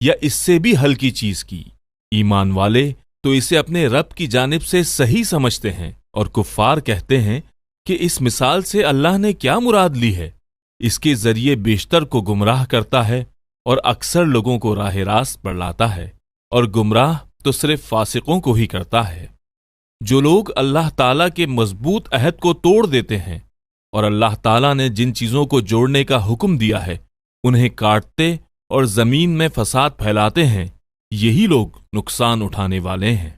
یا اس سے بھی ہلکی چیز کی؟ ایمان والے تو اسے اپنے رب کی جانب سے صحیح سمجھتے ہیں، اور کفار کہتے ہیں کہ اس مثال سے اللہ نے کیا مراد لی ہے؟ اس کے ذریعے بیشتر کو گمراہ کرتا ہے اور اکثر لوگوں کو راہ راست پر لاتا ہے، اور گمراہ تو صرف فاسقوں کو ہی کرتا ہے۔ جو لوگ اللہ تعالیٰ کے مضبوط عہد کو توڑ دیتے ہیں اور اللہ تعالیٰ نے جن چیزوں کو جوڑنے کا حکم دیا ہے انہیں کاٹتے اور زمین میں فساد پھیلاتے ہیں، یہی لوگ نقصان اٹھانے والے ہیں۔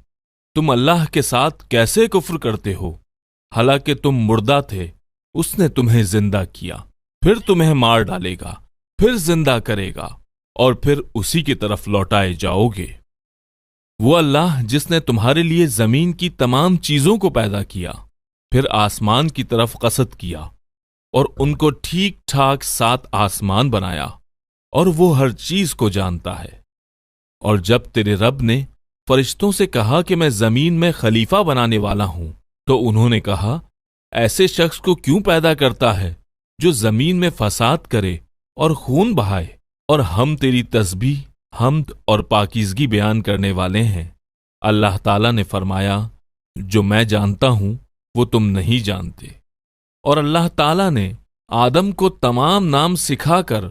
تم اللہ کے ساتھ کیسے کفر کرتے ہو؟ حالانکہ تم مردہ تھے، اس نے تمہیں زندہ کیا، پھر تمہیں مار ڈالے گا، پھر زندہ کرے گا، اور پھر اسی کی طرف لوٹائے جاؤ گے۔ وہ اللہ جس نے تمہارے لیے زمین کی تمام چیزوں کو پیدا کیا، پھر آسمان کی طرف قصد کیا اور ان کو ٹھیک ٹھاک 7 آسمان بنایا، اور وہ ہر چیز کو جانتا ہے۔ اور جب تیرے رب نے فرشتوں سے کہا کہ میں زمین میں خلیفہ بنانے والا ہوں، تو انہوں نے کہا ایسے شخص کو کیوں پیدا کرتا ہے جو زمین میں فساد کرے اور خون بہائے؟ اور ہم تیری تسبیح، حمد اور پاکیزگی بیان کرنے والے ہیں۔ اللہ تعالیٰ نے فرمایا جو میں جانتا ہوں وہ تم نہیں جانتے۔ اور اللہ تعالیٰ نے آدم کو تمام نام سکھا کر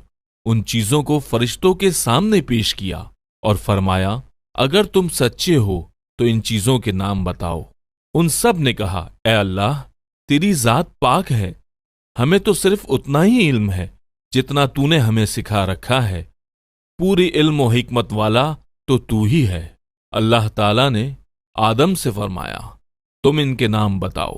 ان چیزوں کو فرشتوں کے سامنے پیش کیا اور فرمایا اگر تم سچے ہو تو ان چیزوں کے نام بتاؤ۔ ان سب نے کہا اے اللہ تیری ذات پاک ہے، ہمیں تو صرف اتنا ہی علم ہے جتنا تو نے ہمیں سکھا رکھا ہے، پوری علم و حکمت والا تو ہی ہے۔ اللہ تعالیٰ نے آدم سے فرمایا تم ان کے نام بتاؤ۔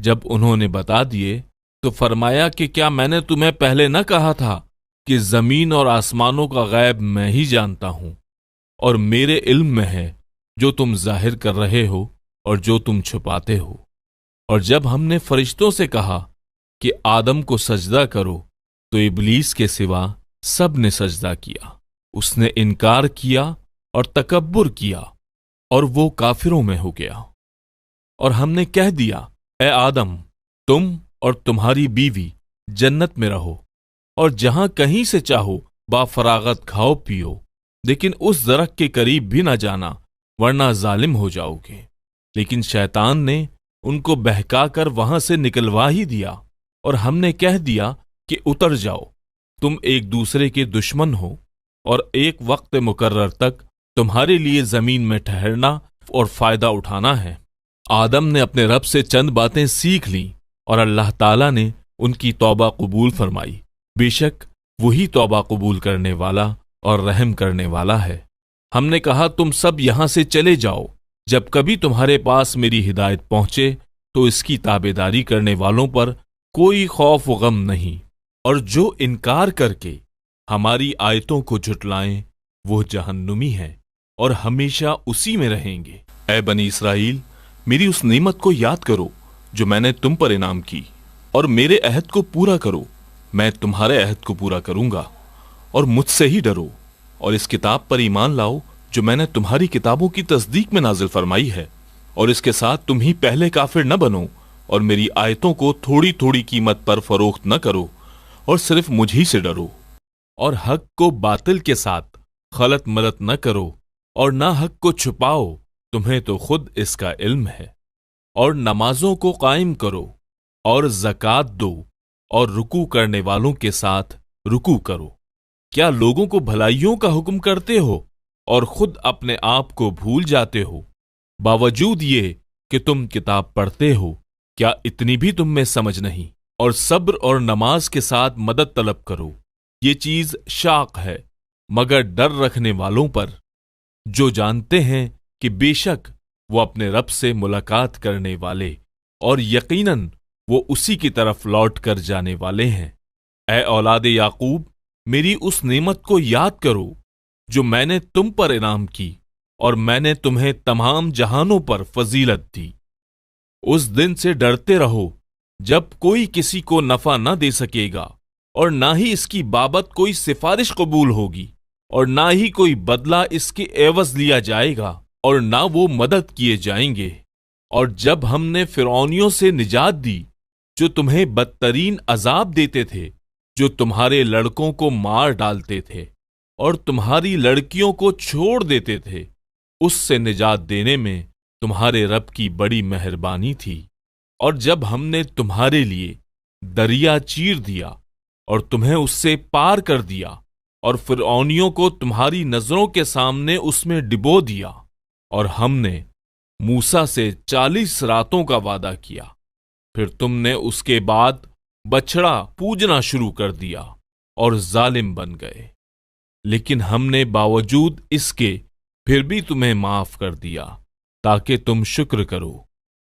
جب انہوں نے بتا دیے تو فرمایا کہ کیا میں نے تمہیں پہلے نہ کہا تھا کہ زمین اور آسمانوں کا غیب میں ہی جانتا ہوں، اور میرے علم میں ہے جو تم ظاہر کر رہے ہو اور جو تم چھپاتے ہو۔ اور جب ہم نے فرشتوں سے کہا کہ آدم کو سجدہ کرو تو ابلیس کے سوا سب نے سجدہ کیا، اس نے انکار کیا اور تکبر کیا، اور وہ کافروں میں ہو گیا۔ اور ہم نے کہہ دیا اے آدم تم اور تمہاری بیوی جنت میں رہو، اور جہاں کہیں سے چاہو با فراغت کھاؤ پیو، لیکن اس درخت کے قریب بھی نہ جانا ورنہ ظالم ہو جاؤ گے۔ لیکن شیطان نے ان کو بہکا کر وہاں سے نکلوا ہی دیا، اور ہم نے کہہ دیا کہ اتر جاؤ، تم ایک دوسرے کے دشمن ہو، اور ایک وقت مقرر تک تمہارے لیے زمین میں ٹھہرنا اور فائدہ اٹھانا ہے۔ آدم نے اپنے رب سے چند باتیں سیکھ لیں، اور اللہ تعالیٰ نے ان کی توبہ قبول فرمائی، بے شک وہی توبہ قبول کرنے والا اور رحم کرنے والا ہے۔ ہم نے کہا تم سب یہاں سے چلے جاؤ، جب کبھی تمہارے پاس میری ہدایت پہنچے تو اس کی تابعداری کرنے والوں پر کوئی خوف و غم نہیں، اور جو انکار کر کے ہماری آیتوں کو جھٹلائیں وہ جہنمی ہیں اور ہمیشہ اسی میں رہیں گے۔ اے بنی اسرائیل میری اس نعمت کو یاد کرو جو میں نے تم پر انعام کی، اور میرے عہد کو پورا کرو، میں تمہارے عہد کو پورا کروں گا، اور مجھ سے ہی ڈرو، اور اس کتاب پر ایمان لاؤ جو میں نے تمہاری کتابوں کی تصدیق میں نازل فرمائی ہے، اور اس کے ساتھ تم ہی پہلے کافر نہ بنو، اور میری آیتوں کو تھوڑی تھوڑی قیمت پر فروخت نہ کرو، اور صرف مجھ ہی سے ڈرو، اور حق کو باطل کے ساتھ خلط ملط نہ کرو، اور نہ حق کو چھپاؤ، تمہیں تو خود اس کا علم ہے، اور نمازوں کو قائم کرو، اور زکوٰۃ دو، اور رکوع کرنے والوں کے ساتھ رکوع کرو۔ کیا لوگوں کو بھلائیوں کا حکم کرتے ہو اور خود اپنے آپ کو بھول جاتے ہو؟ باوجود یہ کہ تم کتاب پڑھتے ہو، کیا اتنی بھی تم میں سمجھ نہیں؟ اور صبر اور نماز کے ساتھ مدد طلب کرو، یہ چیز شاق ہے مگر ڈر رکھنے والوں پر، جو جانتے ہیں کہ بے شک وہ اپنے رب سے ملاقات کرنے والے اور یقیناً وہ اسی کی طرف لوٹ کر جانے والے ہیں۔ اے اولاد یعقوب میری اس نعمت کو یاد کرو جو میں نے تم پر انعام کی، اور میں نے تمہیں تمام جہانوں پر فضیلت دی۔ اس دن سے ڈرتے رہو جب کوئی کسی کو نفع نہ دے سکے گا، اور نہ ہی اس کی بابت کوئی سفارش قبول ہوگی، اور نہ ہی کوئی بدلہ اس کے عوض لیا جائے گا، اور نہ وہ مدد کیے جائیں گے۔ اور جب ہم نے فرعونیوں سے نجات دی جو تمہیں بدترین عذاب دیتے تھے، جو تمہارے لڑکوں کو مار ڈالتے تھے، اور تمہاری لڑکیوں کو چھوڑ دیتے تھے، اس سے نجات دینے میں تمہارے رب کی بڑی مہربانی تھی۔ اور جب ہم نے تمہارے لیے دریا چیر دیا اور تمہیں اس سے پار کر دیا اور فرعونیوں کو تمہاری نظروں کے سامنے اس میں ڈبو دیا، اور ہم نے موسیٰ سے 40 راتوں کا وعدہ کیا، پھر تم نے اس کے بعد بچڑا پوجنا شروع کر دیا اور ظالم بن گئے، لیکن ہم نے باوجود اس کے پھر بھی تمہیں معاف کر دیا تاکہ تم شکر کرو،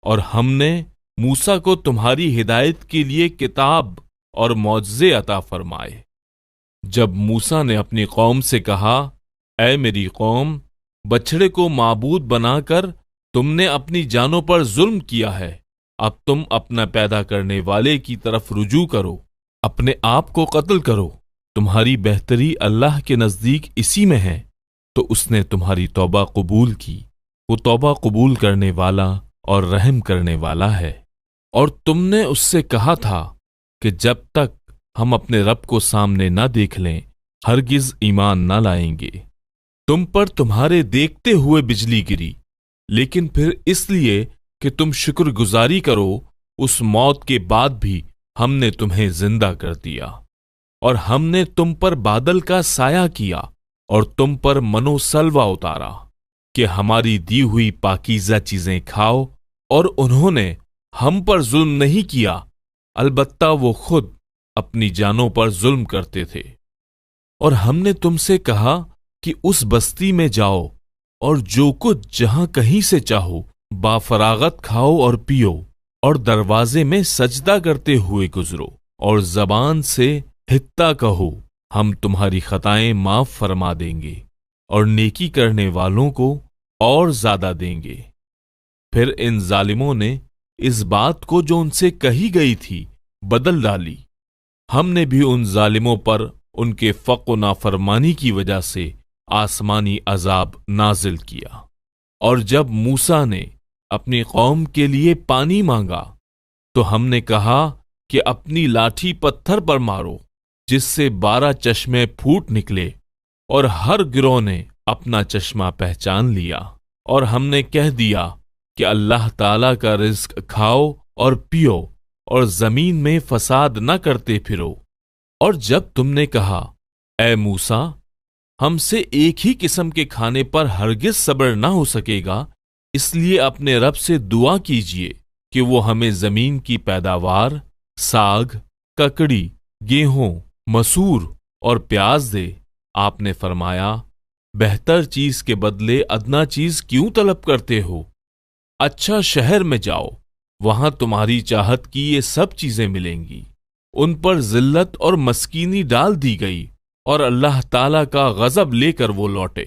اور ہم نے موسیٰ کو تمہاری ہدایت کے لیے کتاب اور معجزے عطا فرمائے۔ جب موسیٰ نے اپنی قوم سے کہا، اے میری قوم، بچڑے کو معبود بنا کر تم نے اپنی جانوں پر ظلم کیا ہے، اب تم اپنا پیدا کرنے والے کی طرف رجوع کرو، اپنے آپ کو قتل کرو، تمہاری بہتری اللہ کے نزدیک اسی میں ہے، تو اس نے تمہاری توبہ قبول کی، وہ توبہ قبول کرنے والا اور رحم کرنے والا ہے۔ اور تم نے اس سے کہا تھا کہ جب تک ہم اپنے رب کو سامنے نہ دیکھ لیں ہرگز ایمان نہ لائیں گے۔ تم پر تمہارے دیکھتے ہوئے بجلی گری، لیکن پھر اس لیے کہ تم شکر گزاری کرو، اس موت کے بعد بھی ہم نے تمہیں زندہ کر دیا، اور ہم نے تم پر بادل کا سایہ کیا اور تم پر منو سلوہ اتارا کہ ہماری دی ہوئی پاکیزہ چیزیں کھاؤ، اور انہوں نے ہم پر ظلم نہیں کیا، البتہ وہ خود اپنی جانوں پر ظلم کرتے تھے۔ اور ہم نے تم سے کہا کہ اس بستی میں جاؤ اور جو کچھ جہاں کہیں سے چاہو بافراغت کھاؤ اور پیو، اور دروازے میں سجدہ کرتے ہوئے گزرو، اور زبان سے حتہ کہو، ہم تمہاری خطائیں معاف فرما دیں گے اور نیکی کرنے والوں کو اور زیادہ دیں گے۔ پھر ان ظالموں نے اس بات کو جو ان سے کہی گئی تھی بدل ڈالی، ہم نے بھی ان ظالموں پر ان کے فق و نافرمانی کی وجہ سے آسمانی عذاب نازل کیا۔ اور جب موسیٰ نے اپنی قوم کے لیے پانی مانگا تو ہم نے کہا کہ اپنی لاٹھی پتھر پر مارو، جس سے 12 چشمے پھوٹ نکلے، اور ہر گروہ نے اپنا چشمہ پہچان لیا، اور ہم نے کہہ دیا کہ اللہ تعالیٰ کا رزق کھاؤ اور پیو اور زمین میں فساد نہ کرتے پھرو۔ اور جب تم نے کہا، اے موسیٰ، ہم سے ایک ہی قسم کے کھانے پر ہرگز صبر نہ ہو سکے گا، اس لیے اپنے رب سے دعا کیجیے کہ وہ ہمیں زمین کی پیداوار، ساگ، ککڑی، گیہوں، مسور اور پیاز دے۔ آپ نے فرمایا، بہتر چیز کے بدلے ادنا چیز کیوں طلب کرتے ہو؟ اچھا شہر میں جاؤ، وہاں تمہاری چاہت کی یہ سب چیزیں ملیں گی۔ ان پر ذلت اور مسکینی ڈال دی گئی، اور اللہ تعالیٰ کا غضب لے کر وہ لوٹے،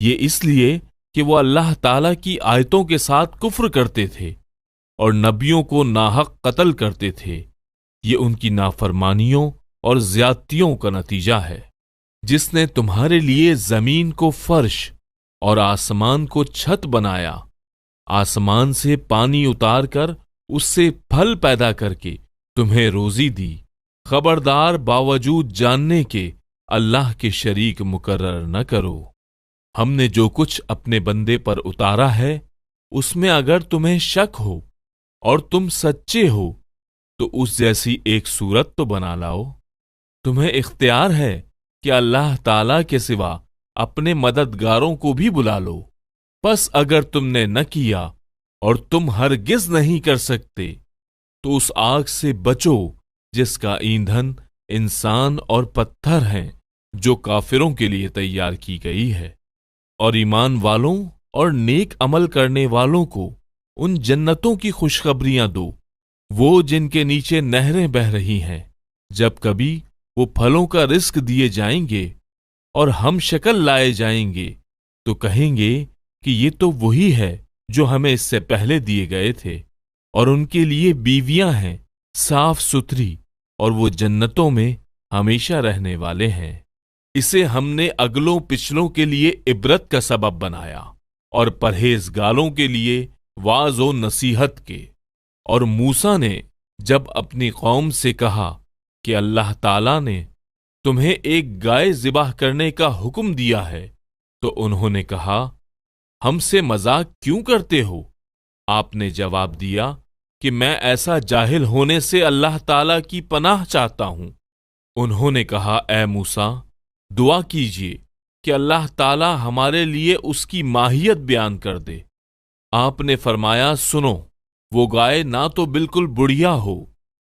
یہ اس لیے کہ وہ اللہ تعالیٰ کی آیتوں کے ساتھ کفر کرتے تھے اور نبیوں کو ناحق قتل کرتے تھے۔ یہ ان کی نافرمانیوں اور زیادتیوں کا نتیجہ ہے۔ جس نے تمہارے لیے زمین کو فرش اور آسمان کو چھت بنایا، آسمان سے پانی اتار کر اس سے پھل پیدا کر کے تمہیں روزی دی، خبردار باوجود جاننے کے اللہ کے شریک مقرر نہ کرو۔ ہم نے جو کچھ اپنے بندے پر اتارا ہے اس میں اگر تمہیں شک ہو اور تم سچے ہو تو اس جیسی ایک صورت تو بنا لاؤ۔ تمہیں اختیار ہے کہ اللہ تعالیٰ کے سوا اپنے مددگاروں کو بھی بلا لو، پس اگر تم نے نہ کیا اور تم ہرگز نہیں کر سکتے تو اس آگ سے بچو جس کا ایندھن انسان اور پتھر ہیں، جو کافروں کے لیے تیار کی گئی ہے۔ اور ایمان والوں اور نیک عمل کرنے والوں کو ان جنتوں کی خوشخبریاں دو، وہ جن کے نیچے نہریں بہہ رہی ہیں، جب کبھی وہ پھلوں کا رزق دیے جائیں گے اور ہم شکل لائے جائیں گے تو کہیں گے کہ یہ تو وہی ہے جو ہمیں اس سے پہلے دیے گئے تھے، اور ان کے لیے بیویاں ہیں صاف ستھری، اور وہ جنتوں میں ہمیشہ رہنے والے ہیں۔ اسے ہم نے اگلوں پچھلوں کے لیے عبرت کا سبب بنایا اور پرہیزگاروں کے لیے واعظ و نصیحت کے۔ اور موسیٰ نے جب اپنی قوم سے کہا کہ اللہ تعالیٰ نے تمہیں ایک گائے ذبح کرنے کا حکم دیا ہے۔ تو انہوں نے کہا، ہم سے مذاق کیوں کرتے ہو؟ آپ نے جواب دیا کہ میں ایسا جاہل ہونے سے اللہ تعالیٰ کی پناہ چاہتا ہوں۔ انہوں نے کہا، اے موسیٰ، دعا کیجیے کہ اللہ تعالیٰ ہمارے لیے اس کی ماہیت بیان کر دے۔ آپ نے فرمایا، سنو، وہ گائے نہ تو بالکل بڑھیا ہو،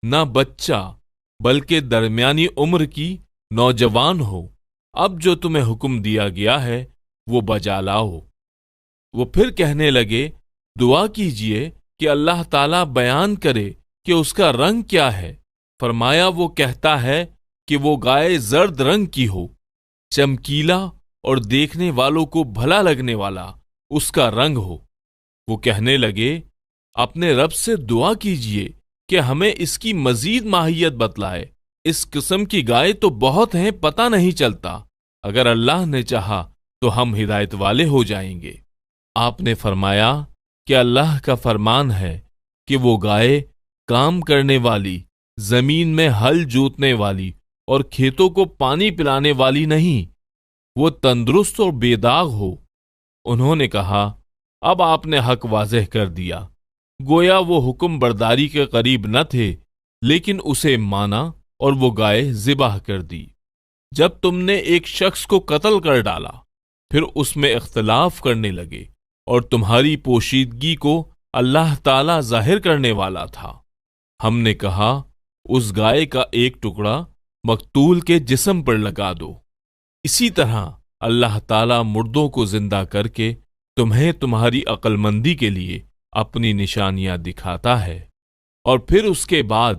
نہ بچہ، بلکہ درمیانی عمر کی نوجوان ہو۔ اب جو تمہیں حکم دیا گیا ہے وہ بجا لاؤ۔ وہ پھر کہنے لگے، دعا کیجیے کہ اللہ تعالیٰ بیان کرے کہ اس کا رنگ کیا ہے۔ فرمایا، وہ کہتا ہے کہ وہ گائے زرد رنگ کی ہو، چمکیلا اور دیکھنے والوں کو بھلا لگنے والا اس کا رنگ ہو۔ وہ کہنے لگے، اپنے رب سے دعا کیجیے کہ ہمیں اس کی مزید ماہیت بتلائے۔ اس قسم کی گائے تو بہت ہیں، پتہ نہیں چلتا۔ اگر اللہ نے چاہا تو ہم ہدایت والے ہو جائیں گے۔ آپ نے فرمایا کہ اللہ کا فرمان ہے کہ وہ گائے کام کرنے والی، زمین میں ہل جوتنے والی اور کھیتوں کو پانی پلانے والی نہیں، وہ تندرست اور بے داغ ہو۔ انہوں نے کہا، اب آپ نے حق واضح کر دیا۔ گویا وہ حکم برداری کے قریب نہ تھے، لیکن اسے مانا اور وہ گائے ذبح کر دی۔ جب تم نے ایک شخص کو قتل کر ڈالا، پھر اس میں اختلاف کرنے لگے اور تمہاری پوشیدگی کو اللہ تعالیٰ ظاہر کرنے والا تھا۔ ہم نے کہا، اس گائے کا ایک ٹکڑا مقتول کے جسم پر لگا دو۔ اسی طرح اللہ تعالیٰ مردوں کو زندہ کر کے تمہیں تمہاری عقل مندی کے لیے اپنی نشانیاں دکھاتا ہے، اور پھر اس کے بعد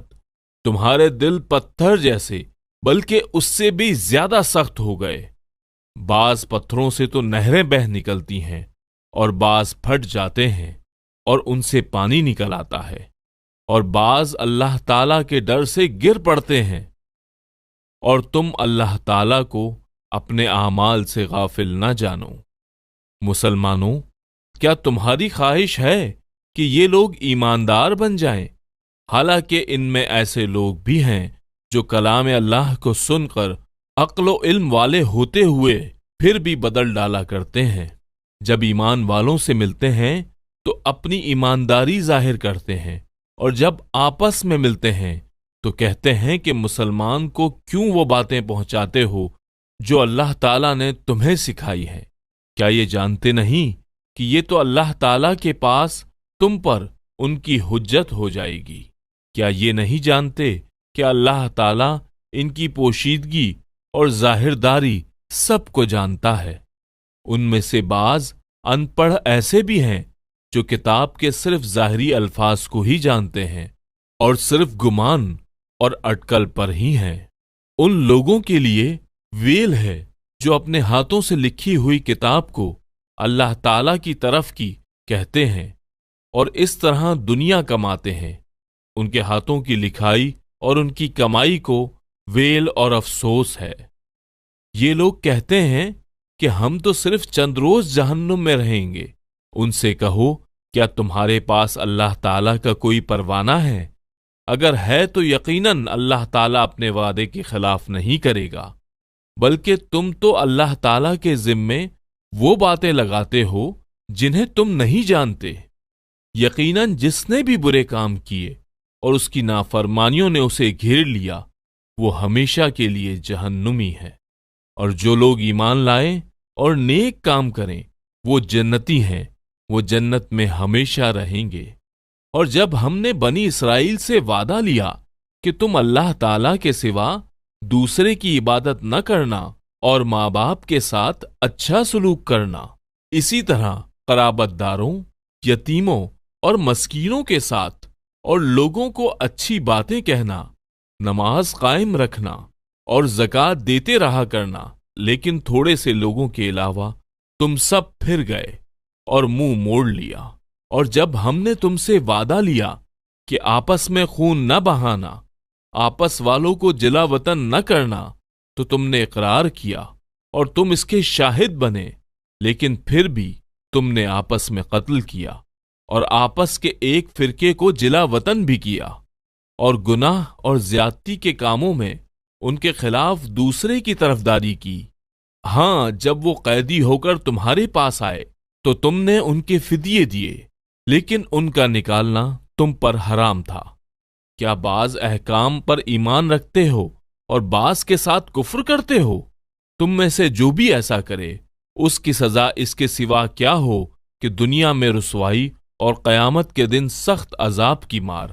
تمہارے دل پتھر جیسے بلکہ اس سے بھی زیادہ سخت ہو گئے۔ بعض پتھروں سے تو نہریں بہہ نکلتی ہیں اور بعض پھٹ جاتے ہیں اور ان سے پانی نکل آتا ہے، اور بعض اللہ تعالیٰ کے ڈر سے گر پڑتے ہیں، اور تم اللہ تعالیٰ کو اپنے اعمال سے غافل نہ جانو۔ مسلمانوں، کیا تمہاری خواہش ہے کہ یہ لوگ ایماندار بن جائیں؟ حالانکہ ان میں ایسے لوگ بھی ہیں جو کلام اللہ کو سن کر عقل و علم والے ہوتے ہوئے پھر بھی بدل ڈالا کرتے ہیں۔ جب ایمان والوں سے ملتے ہیں تو اپنی ایمانداری ظاہر کرتے ہیں، اور جب آپس میں ملتے ہیں تو کہتے ہیں کہ مسلمان کو کیوں وہ باتیں پہنچاتے ہو جو اللہ تعالیٰ نے تمہیں سکھائی ہے؟ کیا یہ جانتے نہیں کہ یہ تو اللہ تعالیٰ کے پاس تم پر ان کی حجت ہو جائے گی؟ کیا یہ نہیں جانتے کہ اللہ تعالیٰ ان کی پوشیدگی اور ظاہرداری سب کو جانتا ہے؟ ان میں سے بعض ان پڑھ ایسے بھی ہیں جو کتاب کے صرف ظاہری الفاظ کو ہی جانتے ہیں اور صرف گمان اور اٹکل پر ہی ہیں۔ ان لوگوں کے لیے ویل ہے جو اپنے ہاتھوں سے لکھی ہوئی کتاب کو اللہ تعالیٰ کی طرف کی کہتے ہیں اور اس طرح دنیا کماتے ہیں۔ ان کے ہاتھوں کی لکھائی اور ان کی کمائی کو ویل اور افسوس ہے۔ یہ لوگ کہتے ہیں کہ ہم تو صرف چند روز جہنم میں رہیں گے۔ ان سے کہو، کیا تمہارے پاس اللہ تعالیٰ کا کوئی پروانہ ہے؟ اگر ہے تو یقیناً اللہ تعالیٰ اپنے وعدے کے خلاف نہیں کرے گا، بلکہ تم تو اللہ تعالیٰ کے ذمے وہ باتیں لگاتے ہو جنہیں تم نہیں جانتے۔ یقیناً جس نے بھی برے کام کیے اور اس کی نافرمانیوں نے اسے گھیر لیا، وہ ہمیشہ کے لیے جہنمی ہے، اور جو لوگ ایمان لائیں اور نیک کام کریں وہ جنتی ہیں، وہ جنت میں ہمیشہ رہیں گے۔ اور جب ہم نے بنی اسرائیل سے وعدہ لیا کہ تم اللہ تعالیٰ کے سوا دوسرے کی عبادت نہ کرنا اور ماں باپ کے ساتھ اچھا سلوک کرنا، اسی طرح قرابت داروں، یتیموں اور مسکینوں کے ساتھ، اور لوگوں کو اچھی باتیں کہنا، نماز قائم رکھنا اور زکوٰۃ دیتے رہا کرنا، لیکن تھوڑے سے لوگوں کے علاوہ تم سب پھر گئے اور منہ موڑ لیا۔ اور جب ہم نے تم سے وعدہ لیا کہ آپس میں خون نہ بہانا، آپس والوں کو جلا وطن نہ کرنا، تو تم نے اقرار کیا اور تم اس کے شاہد بنے، لیکن پھر بھی تم نے آپس میں قتل کیا اور آپس کے ایک فرقے کو جلا وطن بھی کیا، اور گناہ اور زیادتی کے کاموں میں ان کے خلاف دوسرے کی طرفداری کی۔ ہاں، جب وہ قیدی ہو کر تمہارے پاس آئے تو تم نے ان کے فدیے دیے، لیکن ان کا نکالنا تم پر حرام تھا۔ کیا بعض احکام پر ایمان رکھتے ہو اور بعض کے ساتھ کفر کرتے ہو؟ تم میں سے جو بھی ایسا کرے اس کی سزا اس کے سوا کیا ہو کہ دنیا میں رسوائی اور قیامت کے دن سخت عذاب کی مار،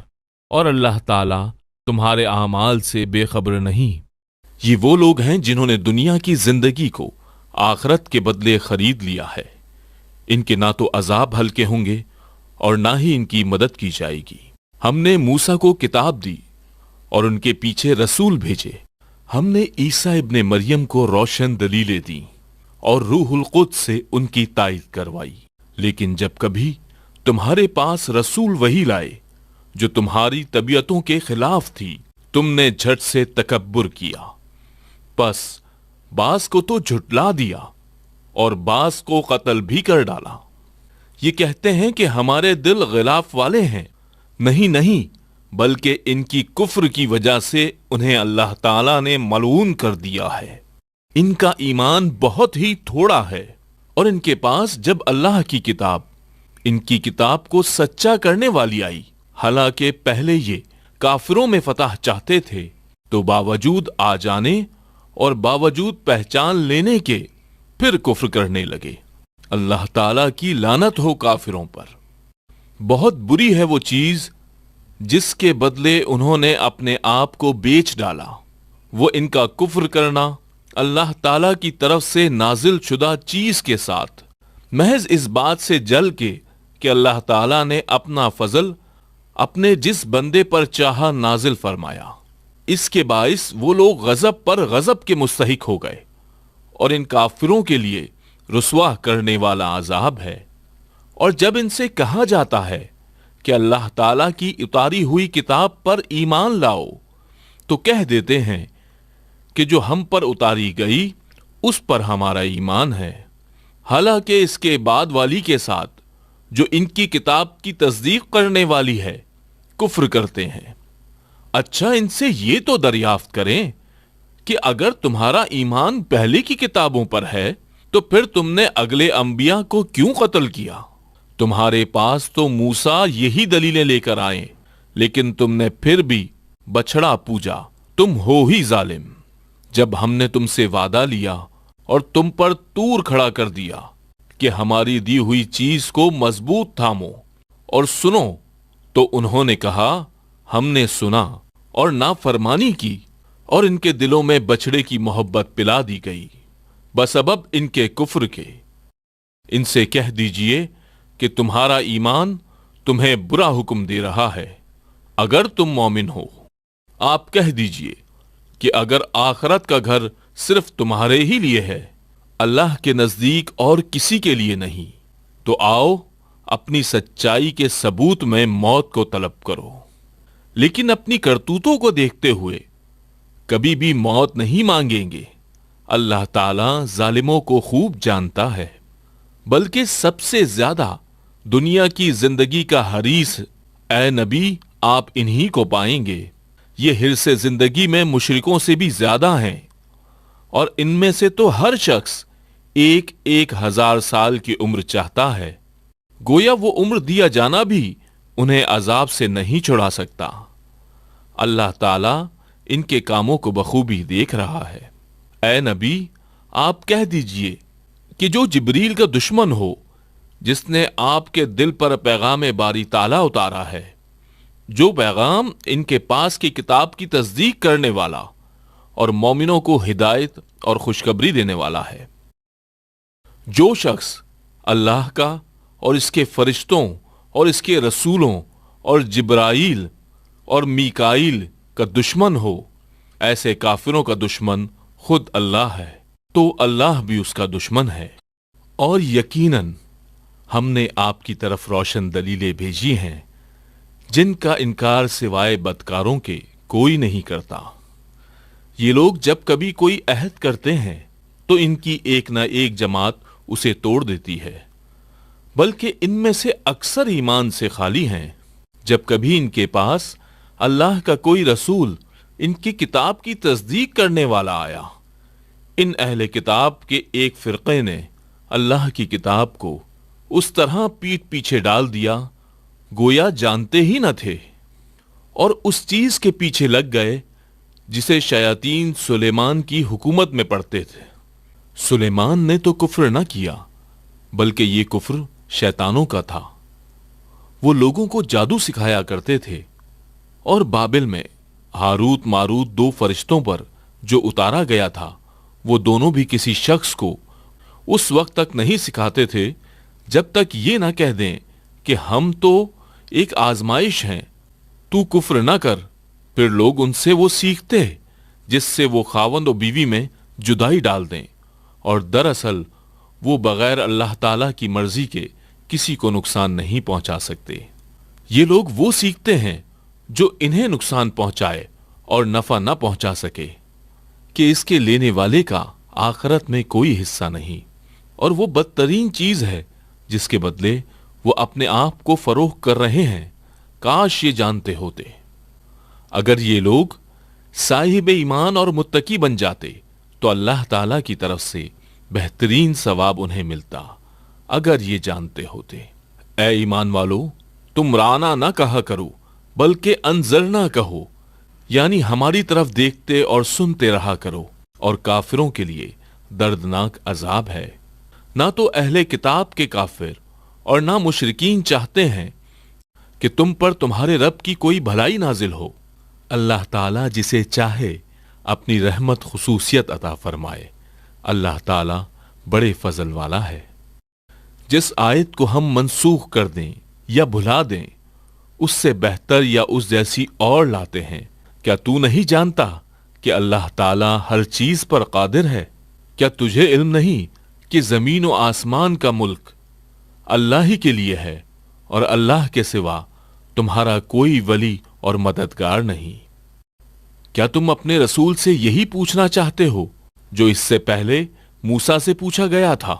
اور اللہ تعالیٰ تمہارے اعمال سے بے خبر نہیں۔ یہ وہ لوگ ہیں جنہوں نے دنیا کی زندگی کو آخرت کے بدلے خرید لیا ہے۔ ان کے نہ تو عذاب ہلکے ہوں گے اور نہ ہی ان کی مدد کی جائے گی۔ ہم نے موسیٰ کو کتاب دی اور ان کے پیچھے رسول بھیجے۔ ہم نے عیسیٰ ابن مریم کو روشن دلیلیں دیں اور روح القدس سے ان کی تائید کروائی، لیکن جب کبھی تمہارے پاس رسول وہی لائے جو تمہاری طبیعتوں کے خلاف تھی، تم نے جھٹ سے تکبر کیا، پس بعض کو تو جھٹلا دیا اور بعض کو قتل بھی کر ڈالا۔ یہ کہتے ہیں کہ ہمارے دل غلاف والے ہیں، نہیں، بلکہ ان کی کفر کی وجہ سے انہیں اللہ تعالیٰ نے ملعون کر دیا ہے۔ ان کا ایمان بہت ہی تھوڑا ہے، اور ان کے پاس جب اللہ کی کتاب، ان کی کتاب کو سچا کرنے والی آئی، حالانکہ پہلے یہ کافروں میں فتح چاہتے تھے، تو باوجود آ جانے اور باوجود پہچان لینے کے پھر کفر کرنے لگے۔ اللہ تعالیٰ کی لعنت ہو کافروں پر۔ بہت بری ہے وہ چیز جس کے بدلے انہوں نے اپنے آپ کو بیچ ڈالا، وہ ان کا کفر کرنا اللہ تعالیٰ کی طرف سے نازل شدہ چیز کے ساتھ، محض اس بات سے جل کے کہ اللہ تعالیٰ نے اپنا فضل اپنے جس بندے پر چاہا نازل فرمایا۔ اس کے باعث وہ لوگ غضب پر غضب کے مستحق ہو گئے، اور ان کافروں کے لیے رسوا کرنے والا عذاب ہے۔ اور جب ان سے کہا جاتا ہے کہ اللہ تعالیٰ کی اتاری ہوئی کتاب پر ایمان لاؤ، تو کہہ دیتے ہیں کہ جو ہم پر اتاری گئی اس پر ہمارا ایمان ہے، حالانکہ اس کے بعد والی کے ساتھ جو ان کی کتاب کی تصدیق کرنے والی ہے کفر کرتے ہیں۔ اچھا، ان سے یہ تو دریافت کریں کہ اگر تمہارا ایمان پہلے کی کتابوں پر ہے تو پھر تم نے اگلے انبیاء کو کیوں قتل کیا؟ تمہارے پاس تو موسیٰ یہی دلیلیں لے کر آئے، لیکن تم نے پھر بھی بچھڑا پوجا، تم ہو ہی ظالم۔ جب ہم نے تم سے وعدہ لیا اور تم پر طور کھڑا کر دیا کہ ہماری دی ہوئی چیز کو مضبوط تھامو اور سنو، تو انہوں نے کہا ہم نے سنا اور نافرمانی کی، اور ان کے دلوں میں بچڑے کی محبت پلا دی گئی بسبب ان کے کفر کے۔ ان سے کہہ دیجئے کہ تمہارا ایمان تمہیں برا حکم دے رہا ہے۔ اگر تم مومن ہو، آپ کہہ دیجئے کہ اگر آخرت کا گھر صرف تمہارے ہی لیے ہے، اللہ کے نزدیک اور کسی کے لیے نہیں، تو آؤ اپنی سچائی کے ثبوت میں موت کو طلب کرو، لیکن اپنی کرتوتوں کو دیکھتے ہوئے کبھی بھی موت نہیں مانگیں گے۔ اللہ تعالیٰ ظالموں کو خوب جانتا ہے۔ بلکہ سب سے زیادہ دنیا کی زندگی کا حریص اے نبی آپ انہی کو پائیں گے۔ یہ حرص زندگی میں مشرکوں سے بھی زیادہ ہیں، اور ان میں سے تو ہر شخص 1,000 سال کی عمر چاہتا ہے، گویا وہ عمر دیا جانا بھی انہیں عذاب سے نہیں چھڑا سکتا۔ اللہ تعالیٰ ان کے کاموں کو بخوبی دیکھ رہا ہے۔ اے نبی آپ کہہ دیجئے کہ جو جبریل کا دشمن ہو، جس نے آپ کے دل پر پیغام باری تعالیٰ اتارا ہے، جو پیغام ان کے پاس کی کتاب کی تصدیق کرنے والا اور مومنوں کو ہدایت اور خوشخبری دینے والا ہے، جو شخص اللہ کا اور اس کے فرشتوں اور اس کے رسولوں اور جبرائیل اور میکائیل کا دشمن ہو، ایسے کافروں کا دشمن خود اللہ ہے، تو اللہ بھی اس کا دشمن ہے۔ اور یقیناً ہم نے آپ کی طرف روشن دلیلیں بھیجی ہیں جن کا انکار سوائے بدکاروں کے کوئی نہیں کرتا۔ یہ لوگ جب کبھی کوئی عہد کرتے ہیں تو ان کی ایک نہ ایک جماعت اسے توڑ دیتی ہے، بلکہ ان میں سے اکثر ایمان سے خالی ہیں۔ جب کبھی ان کے پاس اللہ کا کوئی رسول ان کی کتاب کی تصدیق کرنے والا آیا۔ ان اہل کتاب کے ایک فرقے نے اللہ کی کتاب کو اس طرح پیٹھ پیچھے ڈال دیا گویا جانتے ہی نہ تھے، اور اس چیز کے پیچھے لگ گئے جسے شیاطین سلیمان کی حکومت میں پڑھتے تھے۔ سلیمان نے تو کفر نہ کیا، بلکہ یہ کفر شیطانوں کا تھا۔ وہ لوگوں کو جادو سکھایا کرتے تھے، اور بابل میں ہاروت ماروت دو فرشتوں پر جو اتارا گیا تھا، وہ دونوں بھی کسی شخص کو اس وقت تک نہیں سکھاتے تھے جب تک یہ نہ کہہ دیں کہ ہم تو ایک آزمائش ہیں، تو کفر نہ کر۔ پھر لوگ ان سے وہ سیکھتے جس سے وہ خاوند و بیوی میں جدائی ڈال دیں، اور دراصل وہ بغیر اللہ تعالیٰ کی مرضی کے کسی کو نقصان نہیں پہنچا سکتے۔ یہ لوگ وہ سیکھتے ہیں جو انہیں نقصان پہنچائے اور نفع نہ پہنچا سکے، کہ اس کے لینے والے کا آخرت میں کوئی حصہ نہیں، اور وہ بدترین چیز ہے جس کے بدلے وہ اپنے آپ کو فروخت کر رہے ہیں۔ کاش یہ جانتے ہوتے۔ اگر یہ لوگ صاحب ایمان اور متقی بن جاتے تو اللہ تعالیٰ کی طرف سے بہترین ثواب انہیں ملتا، اگر یہ جانتے ہوتے۔ اے ایمان والو، تم رانا نہ کہا کرو بلکہ انذرنا کہو، یعنی ہماری طرف دیکھتے اور سنتے رہا کرو، اور کافروں کے لیے دردناک عذاب ہے۔ نہ تو اہل کتاب کے کافر اور نہ مشرکین چاہتے ہیں کہ تم پر تمہارے رب کی کوئی بھلائی نازل ہو۔ اللہ تعالیٰ جسے چاہے اپنی رحمت خصوصیت عطا فرمائے۔ اللہ تعالیٰ بڑے فضل والا ہے۔ جس آیت کو ہم منسوخ کر دیں یا بھلا دیں، اس سے بہتر یا اس جیسی اور لاتے ہیں۔ کیا تو نہیں جانتا کہ اللہ تعالیٰ ہر چیز پر قادر ہے؟ کیا تجھے علم نہیں کہ زمین و آسمان کا ملک اللہ ہی کے لیے ہے، اور اللہ کے سوا تمہارا کوئی ولی اور مددگار نہیں؟ کیا تم اپنے رسول سے یہی پوچھنا چاہتے ہو جو اس سے پہلے موسیٰ سے پوچھا گیا تھا؟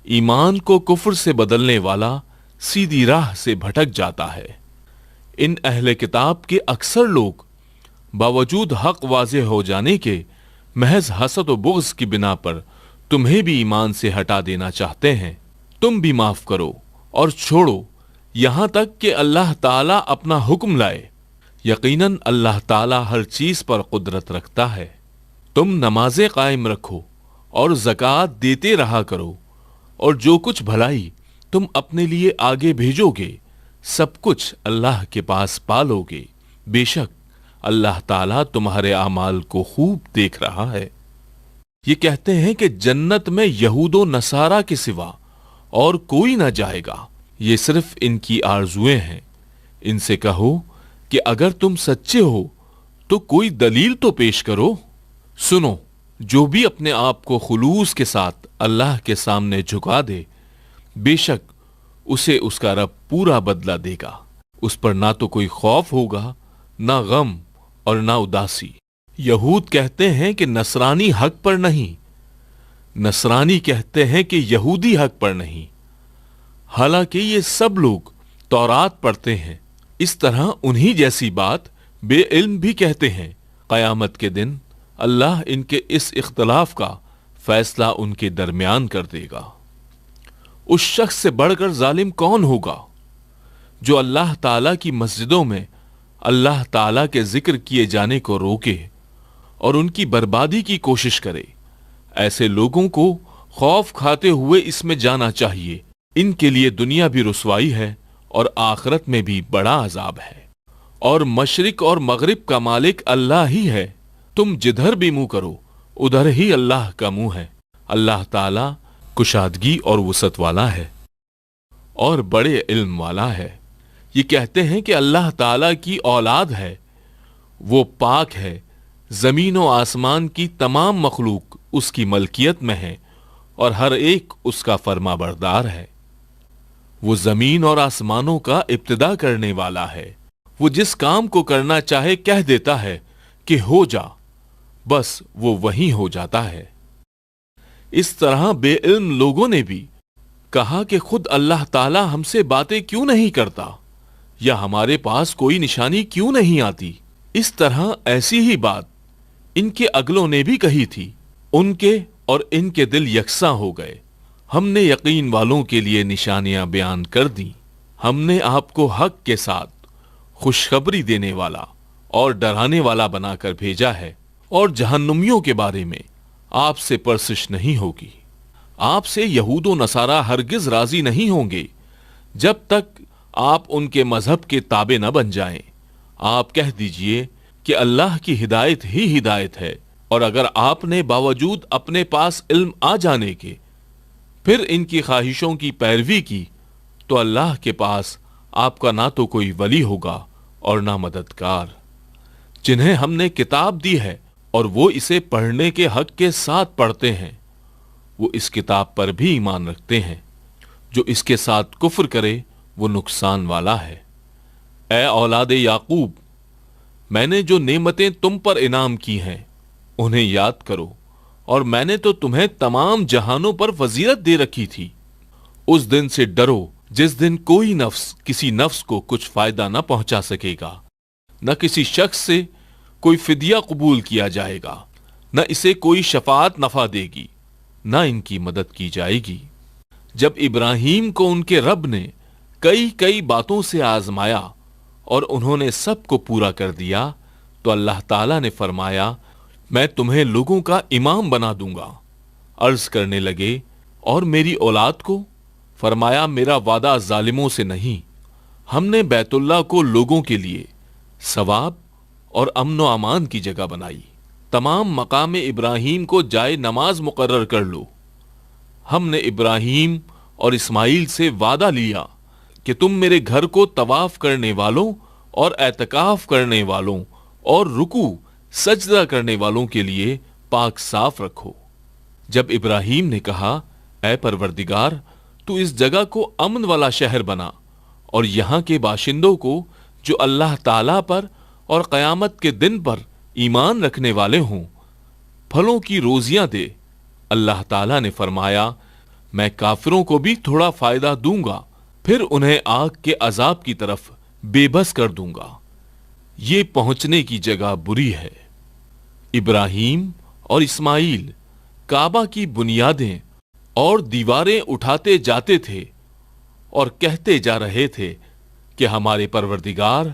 ایمان کو کفر سے بدلنے والا سیدھی راہ سے بھٹک جاتا ہے۔ ان اہل کتاب کے اکثر لوگ باوجود حق واضح ہو جانے کے محض حسد و بغض کی بنا پر تمہیں بھی ایمان سے ہٹا دینا چاہتے ہیں۔ تم بھی معاف کرو اور چھوڑو یہاں تک کہ اللہ تعالیٰ اپنا حکم لائے۔ یقیناً اللہ تعالیٰ ہر چیز پر قدرت رکھتا ہے۔ تم نمازیں قائم رکھو اور زکوٰۃ دیتے رہا کرو، اور جو کچھ بھلائی تم اپنے لیے آگے بھیجو گے سب کچھ اللہ کے پاس پالو گے۔ بے شک اللہ تعالیٰ تمہارے اعمال کو خوب دیکھ رہا ہے۔ یہ کہتے ہیں کہ جنت میں یہود و نصارہ کے سوا اور کوئی نہ جائے گا، یہ صرف ان کی آرزویں ہیں۔ ان سے کہو کہ اگر تم سچے ہو تو کوئی دلیل تو پیش کرو۔ سنو، جو بھی اپنے آپ کو خلوص کے ساتھ اللہ کے سامنے جھکا دے، بے شک اسے اس کا رب پورا بدلہ دے گا۔ اس پر نہ تو کوئی خوف ہوگا، نہ غم اور نہ اداسی۔ یہود کہتے ہیں کہ نصرانی حق پر نہیں، نصرانی کہتے ہیں کہ یہودی حق پر نہیں، حالانکہ یہ سب لوگ تورات پڑھتے ہیں۔ اس طرح انہی جیسی بات بے علم بھی کہتے ہیں۔ قیامت کے دن اللہ ان کے اس اختلاف کا فیصلہ ان کے درمیان کر دے گا۔ اس شخص سے بڑھ کر ظالم کون ہوگا جو اللہ تعالیٰ کی مسجدوں میں اللہ تعالیٰ کے ذکر کیے جانے کو روکے اور ان کی بربادی کی کوشش کرے؟ ایسے لوگوں کو خوف کھاتے ہوئے اس میں جانا چاہیے۔ ان کے لیے دنیا بھی رسوائی ہے اور آخرت میں بھی بڑا عذاب ہے۔ اور مشرق اور مغرب کا مالک اللہ ہی ہے، تم جدھر بھی منہ کرو ادھر ہی اللہ کا منہ ہے۔ اللہ تعالیٰ کشادگی اور وسعت والا ہے اور بڑے علم والا ہے۔ یہ کہتے ہیں کہ اللہ تعالیٰ کی اولاد ہے، وہ پاک ہے۔ زمین و آسمان کی تمام مخلوق اس کی ملکیت میں ہے اور ہر ایک اس کا فرما بردار ہے۔ وہ زمین اور آسمانوں کا ابتدا کرنے والا ہے۔ وہ جس کام کو کرنا چاہے کہہ دیتا ہے کہ ہو جا، بس وہ وہیں ہو جاتا ہے۔ اس طرح بے علم لوگوں نے بھی کہا کہ خود اللہ تعالیٰ ہم سے باتیں کیوں نہیں کرتا، یا ہمارے پاس کوئی نشانی کیوں نہیں آتی۔ اس طرح ایسی ہی بات ان کے اگلوں نے بھی کہی تھی، ان کے اور ان کے دل یکساں ہو گئے۔ ہم نے یقین والوں کے لیے نشانیاں بیان کر دیں، ہم نے آپ کو حق کے ساتھ خوشخبری دینے والا اور ڈرانے والا بنا کر بھیجا ہے، اور جہنمیوں کے بارے میں آپ سے پرسش نہیں ہوگی۔ آپ سے یہود و نصارہ ہرگز راضی نہیں ہوں گے جب تک آپ ان کے مذہب کے تابع نہ بن جائیں۔ آپ کہہ دیجئے کہ اللہ کی ہدایت ہی ہدایت ہے، اور اگر آپ نے باوجود اپنے پاس علم آ جانے کے پھر ان کی خواہشوں کی پیروی کی تو اللہ کے پاس آپ کا نہ تو کوئی ولی ہوگا اور نہ مددگار۔ جنہیں ہم نے کتاب دی ہے اور وہ اسے پڑھنے کے حق کے ساتھ پڑھتے ہیں، وہ اس کتاب پر بھی ایمان رکھتے ہیں۔ جو اس کے ساتھ کفر کرے وہ نقصان والا ہے۔ اے اولاد یعقوب، میں نے جو نعمتیں تم پر انعام کی ہیں انہیں یاد کرو، اور میں نے تو تمہیں تمام جہانوں پر فضیلت دے رکھی تھی۔ اس دن سے ڈرو جس دن کوئی نفس کسی نفس کو کچھ فائدہ نہ پہنچا سکے گا، نہ کسی شخص سے کوئی فدیہ قبول کیا جائے گا، نہ اسے کوئی شفاعت نفع دے گی، نہ ان کی مدد کی جائے گی۔ جب ابراہیم کو ان کے رب نے کئی باتوں سے آزمایا اور انہوں نے سب کو پورا کر دیا تو اللہ تعالیٰ نے فرمایا، میں تمہیں لوگوں کا امام بنا دوں گا۔ عرض کرنے لگے، اور میری اولاد کو؟ فرمایا، میرا وعدہ ظالموں سے نہیں۔ ہم نے بیت اللہ کو لوگوں کے لیے ثواب اور امن و امان کی جگہ بنائی۔ تمام مقام ابراہیم کو جائے نماز مقرر کر لو۔ ہم نے ابراہیم اور اسماعیل سے وعدہ لیا کہ تم میرے گھر کو طواف کرنے والوں اور اعتکاف کرنے والوں اور رکوع سجدہ کرنے والوں کے لیے پاک صاف رکھو۔ جب ابراہیم نے کہا، اے پروردگار، تو اس جگہ کو امن والا شہر بنا اور یہاں کے باشندوں کو جو اللہ تعالیٰ پر اور قیامت کے دن پر ایمان رکھنے والے ہوں پھلوں کی روزیاں دے۔ اللہ تعالیٰ نے فرمایا، میں کافروں کو بھی تھوڑا فائدہ دوں گا، پھر انہیں آگ کے عذاب کی طرف بے بس کر دوں گا۔ یہ پہنچنے کی جگہ بری ہے۔ ابراہیم اور اسماعیل کعبہ کی بنیادیں اور دیواریں اٹھاتے جاتے تھے اور کہتے جا رہے تھے کہ ہمارے پروردگار،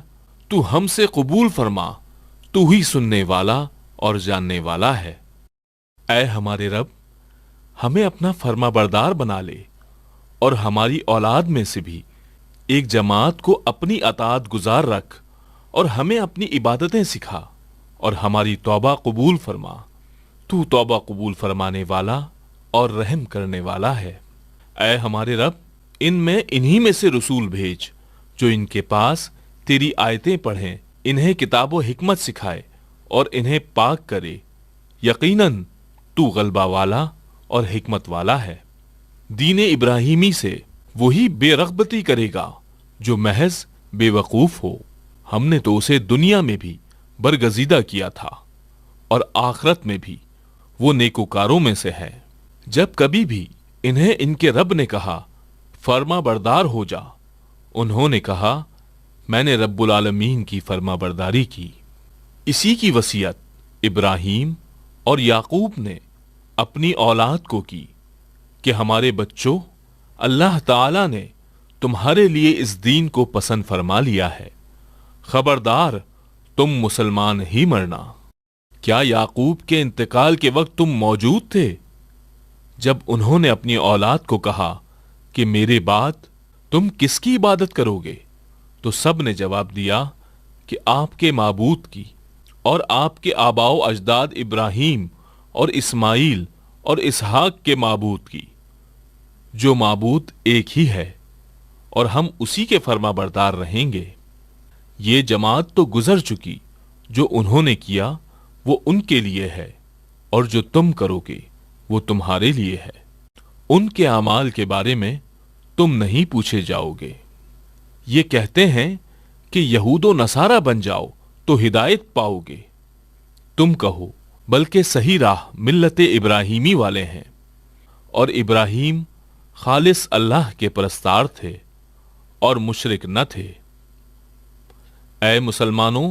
تو ہم سے قبول فرما، تو ہی سننے والا اور جاننے والا ہے۔ اے ہمارے رب، ہمیں اپنا فرما بردار بنا لے، اور ہماری اولاد میں سے بھی ایک جماعت کو اپنی اطاعت گزار رکھ، اور ہمیں اپنی عبادتیں سکھا، اور ہماری توبہ قبول فرما۔ تو توبہ قبول فرمانے والا اور رحم کرنے والا ہے۔ اے ہمارے رب، ان میں انہی میں سے رسول بھیج جو ان کے پاس تیری آیتیں پڑھیں، انہیں کتاب و حکمت سکھائے اور انہیں پاک کرے۔ یقیناً تو غلبہ والا اور حکمت والا ہے۔ دین ابراہیمی سے وہی بے رغبتی کرے گا جو محض بے وقوف ہو۔ ہم نے تو اسے دنیا میں بھی برگزیدہ کیا تھا، اور آخرت میں بھی وہ نیکوکاروں میں سے ہے۔ جب کبھی بھی انہیں ان کے رب نے کہا، فرما بردار ہو جا، انہوں نے کہا، میں نے رب العالمین کی فرما برداری کی۔ اسی کی وصیت ابراہیم اور یعقوب نے اپنی اولاد کو کی کہ ہمارے بچوں، اللہ تعالیٰ نے تمہارے لیے اس دین کو پسند فرما لیا ہے، خبردار تم مسلمان ہی مرنا۔ کیا یعقوب کے انتقال کے وقت تم موجود تھے جب انہوں نے اپنی اولاد کو کہا کہ میرے بعد تم کس کی عبادت کرو گے؟ تو سب نے جواب دیا کہ آپ کے معبود کی اور آپ کے آباء و اجداد ابراہیم اور اسماعیل اور اسحاق کے معبود کی، جو معبود ایک ہی ہے، اور ہم اسی کے فرما بردار رہیں گے۔ یہ جماعت تو گزر چکی، جو انہوں نے کیا وہ ان کے لیے ہے، اور جو تم کرو گے وہ تمہارے لیے ہے۔ ان کے اعمال کے بارے میں تم نہیں پوچھے جاؤ گے۔ یہ کہتے ہیں کہ یہود و نصارہ بن جاؤ تو ہدایت پاؤ گے۔ تم کہو، بلکہ صحیح راہ ملت ابراہیمی والے ہیں، اور ابراہیم خالص اللہ کے پرستار تھے اور مشرک نہ تھے۔ اے مسلمانوں،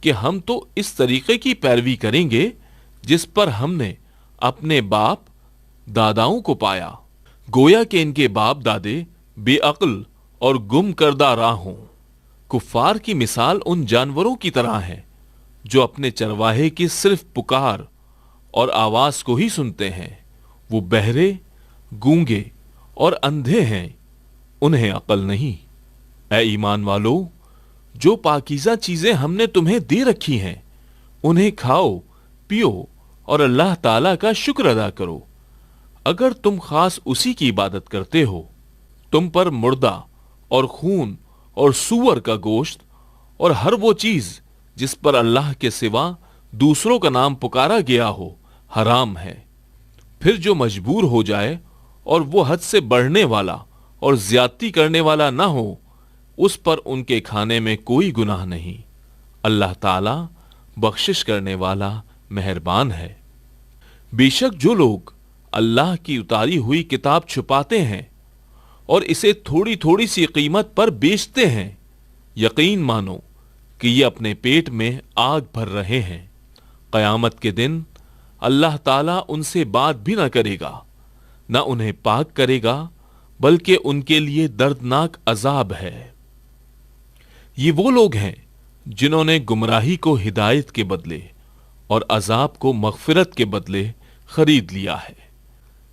کہ ہم تو اس طریقے کی پیروی کریں گے جس پر ہم نے اپنے باپ داداؤں کو پایا، گویا کہ ان کے باپ دادے بے عقل اور گم کردہ راہ ہوں۔ کفار کی مثال ان جانوروں کی طرح ہے جو اپنے چرواہے کی صرف پکار اور آواز کو ہی سنتے ہیں۔ وہ بہرے، گونگے اور اندھے ہیں، انہیں عقل نہیں۔ اے ایمان والو، جو پاکیزہ چیزیں ہم نے تمہیں دے رکھی ہیں انہیں کھاؤ، پیو اور اللہ تعالیٰ کا شکر ادا کرو۔ اگر تم خاص اسی کی عبادت کرتے ہو، تم پر مردہ اور خون اور سور کا گوشت اور ہر وہ چیز جس پر اللہ کے سوا دوسروں کا نام پکارا گیا ہو حرام ہے۔ پھر جو مجبور ہو جائے اور وہ حد سے بڑھنے والا اور زیادتی کرنے والا نہ ہو، اس پر ان کے کھانے میں کوئی گناہ نہیں۔ اللہ تعالیٰ بخشش کرنے والا مہربان ہے۔ بے شک جو لوگ اللہ کی اتاری ہوئی کتاب چھپاتے ہیں اور اسے تھوڑی تھوڑی سی قیمت پر بیچتے ہیں، یقین مانو کہ یہ اپنے پیٹ میں آگ بھر رہے ہیں۔ قیامت کے دن اللہ تعالیٰ ان سے بات بھی نہ کرے گا، نہ انہیں پاک کرے گا، بلکہ ان کے لیے دردناک عذاب ہے۔ یہ وہ لوگ ہیں جنہوں نے گمراہی کو ہدایت کے بدلے اور عذاب کو مغفرت کے بدلے خرید لیا ہے۔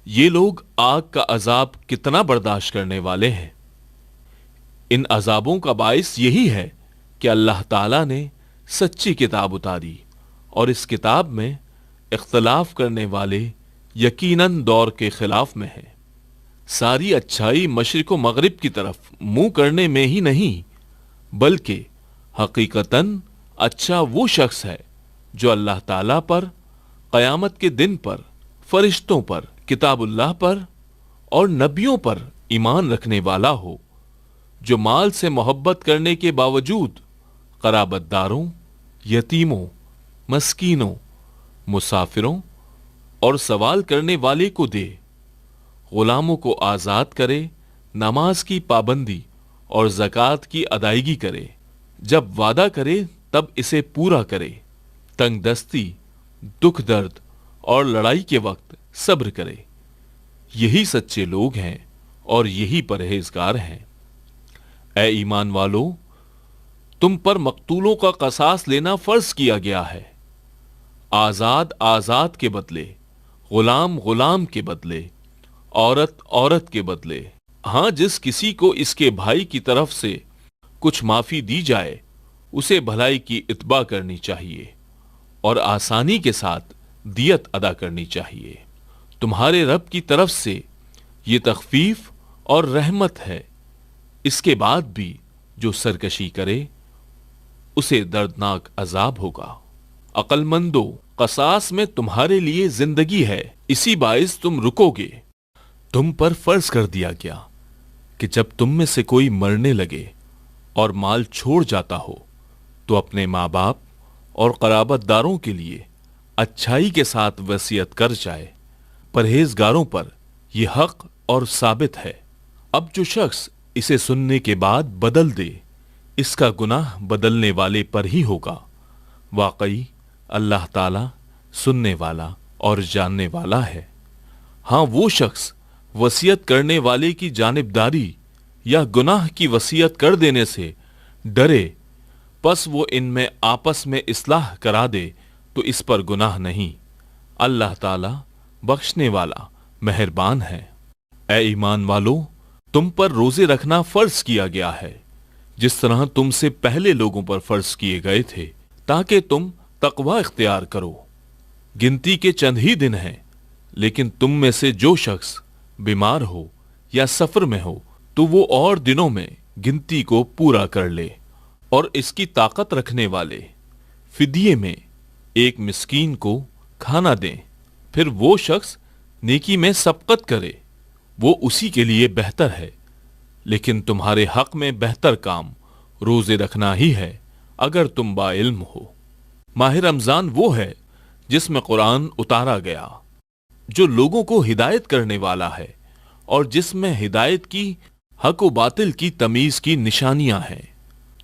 یہ لوگ آگ کا عذاب کتنا برداشت کرنے والے ہیں۔ ان عذابوں کا باعث یہی ہے کہ اللہ تعالیٰ نے سچی کتاب اتاری، اور اس کتاب میں اختلاف کرنے والے یقیناً دور کے خلاف میں ہیں۔ ساری اچھائی مشرق و مغرب کی طرف منہ کرنے میں ہی نہیں، بلکہ حقیقتاً اچھا وہ شخص ہے جو اللہ تعالیٰ پر، قیامت کے دن پر، فرشتوں پر، کتاب اللہ پر اور نبیوں پر ایمان رکھنے والا ہو، جو مال سے محبت کرنے کے باوجود قرابت داروں، یتیموں، مسکینوں، مسافروں اور سوال کرنے والے کو دے، غلاموں کو آزاد کرے، نماز کی پابندی اور زکوٰۃ کی ادائیگی کرے، جب وعدہ کرے تب اسے پورا کرے، تنگ دستی، دکھ درد اور لڑائی کے وقت صبر کرے۔ یہی سچے لوگ ہیں اور یہی پرہیزگار ہیں۔ اے ایمان والو، تم پر مقتولوں کا قصاص لینا فرض کیا گیا ہے۔ آزاد آزاد کے بدلے، غلام غلام کے بدلے، عورت عورت کے بدلے۔ ہاں، جس کسی کو اس کے بھائی کی طرف سے کچھ معافی دی جائے اسے بھلائی کی اتباع کرنی چاہیے اور آسانی کے ساتھ دیت ادا کرنی چاہیے۔ تمہارے رب کی طرف سے یہ تخفیف اور رحمت ہے۔ اس کے بعد بھی جو سرکشی کرے اسے دردناک عذاب ہوگا۔ عقل مندو، قصاص میں تمہارے لیے زندگی ہے، اسی باعث تم رکو گے۔ تم پر فرض کر دیا گیا کہ جب تم میں سے کوئی مرنے لگے اور مال چھوڑ جاتا ہو تو اپنے ماں باپ اور قرابت داروں کے لیے اچھائی کے ساتھ وصیت کر جائے۔ پرہیزگاروں پر یہ حق اور ثابت ہے۔ اب جو شخص اسے سننے کے بعد بدل دے، اس کا گناہ بدلنے والے پر ہی ہوگا۔ واقعی اللہ تعالیٰ سننے والا اور جاننے والا ہے۔ ہاں، وہ شخص وصیت کرنے والے کی جانبداری یا گناہ کی وصیت کر دینے سے ڈرے، پس وہ ان میں آپس میں اصلاح کرا دے تو اس پر گناہ نہیں۔ اللہ تعالیٰ بخشنے والا مہربان ہے۔ اے ایمان والو، تم پر روزے رکھنا فرض کیا گیا ہے جس طرح تم سے پہلے لوگوں پر فرض کیے گئے تھے، تاکہ تم تقوی اختیار کرو۔ گنتی کے چند ہی دن ہیں، لیکن تم میں سے جو شخص بیمار ہو یا سفر میں ہو تو وہ اور دنوں میں گنتی کو پورا کر لے، اور اس کی طاقت رکھنے والے فدیے میں ایک مسکین کو کھانا دیں۔ پھر وہ شخص نیکی میں سبقت کرے، وہ اسی کے لیے بہتر ہے۔ لیکن تمہارے حق میں بہتر کام روزے رکھنا ہی ہے اگر تم با علم ہو۔ ماہ رمضان وہ ہے جس میں قرآن اتارا گیا، جو لوگوں کو ہدایت کرنے والا ہے اور جس میں ہدایت کی، حق و باطل کی تمیز کی نشانیاں ہیں۔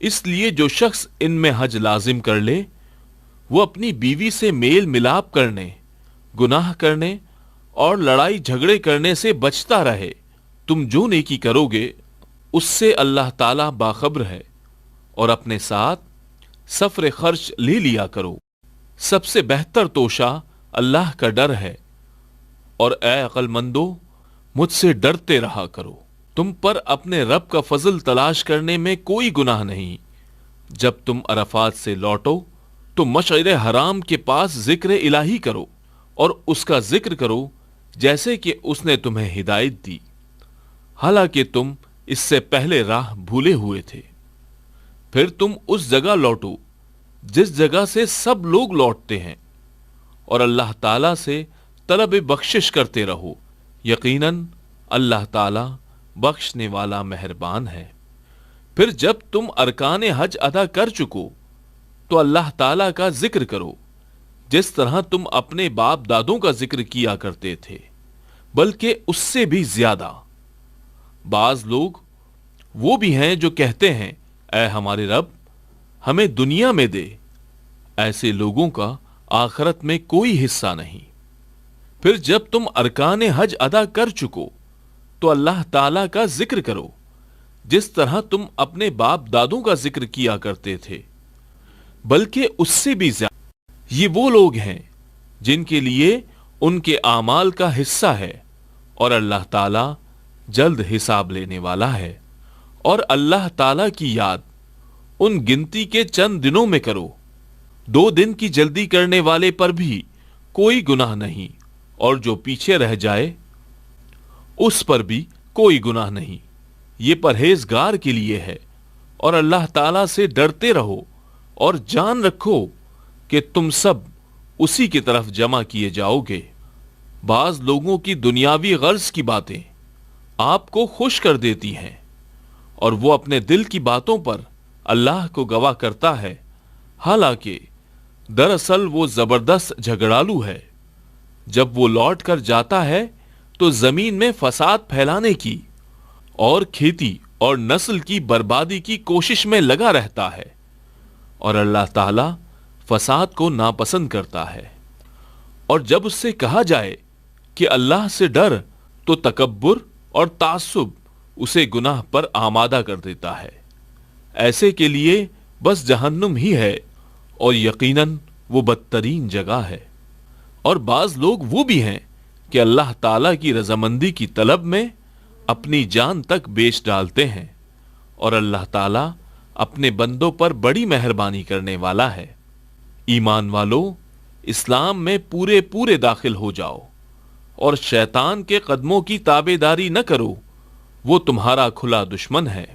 اس لیے جو شخص ان میں حج لازم کر لے وہ اپنی بیوی سے میل ملاپ کرنے، گناہ کرنے اور لڑائی جھگڑے کرنے سے بچتا رہے۔ تم جو نیکی کرو گے اس سے اللہ تعالیٰ باخبر ہے، اور اپنے ساتھ سفر خرچ لے لیا کرو۔ سب سے بہتر توشہ اللہ کا ڈر ہے، اور اے عقل مندو مجھ سے ڈرتے رہا کرو۔ تم پر اپنے رب کا فضل تلاش کرنے میں کوئی گناہ نہیں۔ جب تم عرفات سے لوٹو تو مشعر حرام کے پاس ذکر الہی کرو، اور اس کا ذکر کرو جیسے کہ اس نے تمہیں ہدایت دی، حالانکہ تم اس سے پہلے راہ بھولے ہوئے تھے۔ پھر تم اس جگہ لوٹو جس جگہ سے سب لوگ لوٹتے ہیں، اور اللہ تعالیٰ سے طلب بخشش کرتے رہو، یقیناً اللہ تعالیٰ بخشنے والا مہربان ہے۔ پھر جب تم ارکان حج ادا کر چکو تو اللہ تعالیٰ کا ذکر کرو جس طرح تم اپنے باپ دادوں کا ذکر کیا کرتے تھے، بلکہ اس سے بھی زیادہ۔ بعض لوگ وہ بھی ہیں جو کہتے ہیں اے ہمارے رب ہمیں دنیا میں دے، ایسے لوگوں کا آخرت میں کوئی حصہ نہیں۔ پھر جب تم ارکان حج ادا کر چکو تو اللہ تعالیٰ کا ذکر کرو جس طرح تم اپنے باپ دادوں کا ذکر کیا کرتے تھے، بلکہ اس سے بھی زیادہ۔ یہ وہ لوگ ہیں جن کے لیے ان کے اعمال کا حصہ ہے، اور اللہ تعالیٰ جلد حساب لینے والا ہے۔ اور اللہ تعالیٰ کی یاد ان گنتی کے چند دنوں میں کرو۔ 2 دن کی جلدی کرنے والے پر بھی کوئی گناہ نہیں، اور جو پیچھے رہ جائے اس پر بھی کوئی گناہ نہیں۔ یہ پرہیزگار کے لیے ہے، اور اللہ تعالیٰ سے ڈرتے رہو اور جان رکھو کہ تم سب اسی کی طرف جمع کیے جاؤ گے۔ بعض لوگوں کی دنیاوی غرض کی باتیں آپ کو خوش کر دیتی ہیں، اور وہ اپنے دل کی باتوں پر اللہ کو گواہ کرتا ہے، حالانکہ دراصل وہ زبردست جھگڑالو ہے۔ جب وہ لوٹ کر جاتا ہے تو زمین میں فساد پھیلانے کی اور کھیتی اور نسل کی بربادی کی کوشش میں لگا رہتا ہے، اور اللہ تعالیٰ فساد کو ناپسند کرتا ہے۔ اور جب اس سے کہا جائے کہ اللہ سے ڈر تو تکبر اور تعصب اسے گناہ پر آمادہ کر دیتا ہے۔ ایسے کے لیے بس جہنم ہی ہے، اور یقیناً وہ بدترین جگہ ہے۔ اور بعض لوگ وہ بھی ہیں کہ اللہ تعالیٰ کی رضامندی کی طلب میں اپنی جان تک بیچ ڈالتے ہیں، اور اللہ تعالیٰ اپنے بندوں پر بڑی مہربانی کرنے والا ہے۔ ایمان والو، اسلام میں پورے داخل ہو جاؤ، اور شیطان کے قدموں کی تابع داری نہ کرو، وہ تمہارا کھلا دشمن ہے۔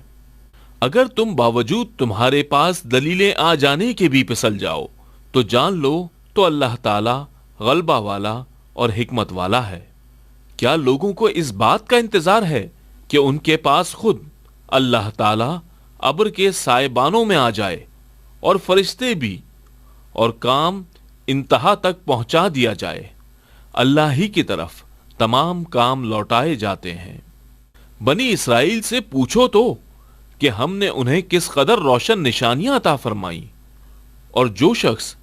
اگر تم باوجود تمہارے پاس دلیلیں آ جانے کے بھی پھسل جاؤ تو جان لو تو اللہ تعالیٰ غلبہ والا اور حکمت والا ہے۔ کیا لوگوں کو اس بات کا انتظار ہے کہ ان کے پاس خود اللہ تعالیٰ ابر کے سائبانوں میں آ جائے، اور فرشتے بھی، اور کام انتہا تک پہنچا دیا جائے؟ اللہ ہی کی طرف تمام کام لوٹائے جاتے ہیں۔ بنی اسرائیل سے پوچھو تو کہ ہم نے انہیں کس قدر روشن نشانیاں عطا فرمائیں، اور جو شخص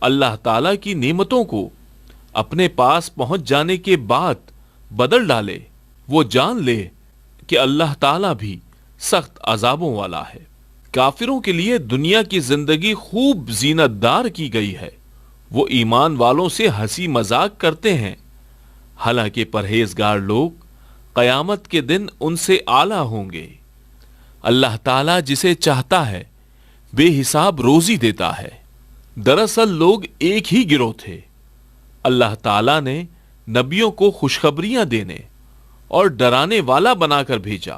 اللہ تعالیٰ کی نعمتوں کو اپنے پاس پہنچ جانے کے بعد بدل ڈالے، وہ جان لے کہ اللہ تعالیٰ بھی سخت عذابوں والا ہے۔ کافروں کے لیے دنیا کی زندگی خوب زینت دار کی گئی ہے، وہ ایمان والوں سے ہنسی مذاق کرتے ہیں، حالانکہ پرہیزگار لوگ قیامت کے دن ان سے اعلیٰ ہوں گے۔ اللہ تعالیٰ جسے چاہتا ہے بے حساب روزی دیتا ہے۔ دراصل لوگ ایک ہی گروہ تھے۔ اللہ تعالیٰ نے نبیوں کو خوشخبریاں دینے اور ڈرانے والا بنا کر بھیجا،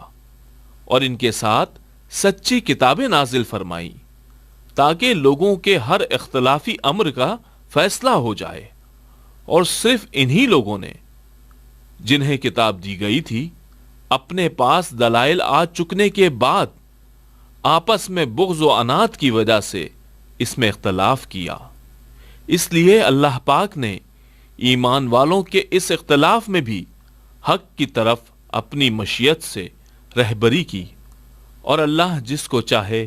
اور ان کے ساتھ سچی کتابیں نازل فرمائیں تاکہ لوگوں کے ہر اختلافی امر کا فیصلہ ہو جائے۔ اور صرف انہی لوگوں نے جنہیں کتاب دی گئی تھی اپنے پاس دلائل آ چکنے کے بعد آپس میں بغض و عناد کی وجہ سے اس میں اختلاف کیا۔ اس لیے اللہ پاک نے ایمان والوں کے اس اختلاف میں بھی حق کی طرف اپنی مشیت سے رہبری کی، اور اللہ جس کو چاہے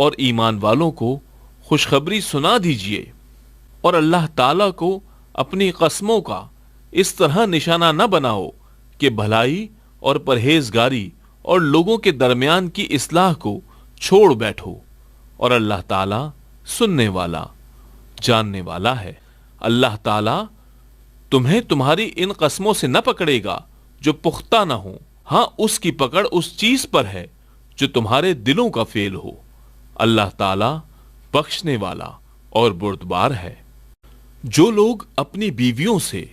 اور ایمان والوں کو خوشخبری سنا دیجئے، اور اللہ تعالیٰ کو اپنی قسموں کا اس طرح نشانہ نہ بناؤ کہ بھلائی اور پرہیزگاری اور لوگوں کے درمیان کی اصلاح کو چھوڑ بیٹھو، اور اللہ تعالیٰ سننے والا جاننے والا ہے۔ اللہ تعالیٰ تمہیں تمہاری ان قسموں سے نہ پکڑے گا جو پختہ نہ ہوں، ہاں اس کی پکڑ اس چیز پر ہے جو تمہارے دلوں کا فعل ہو۔ اللہ تعالیٰ بخشنے والا اور بردبار ہے۔ جو لوگ اپنی بیویوں سے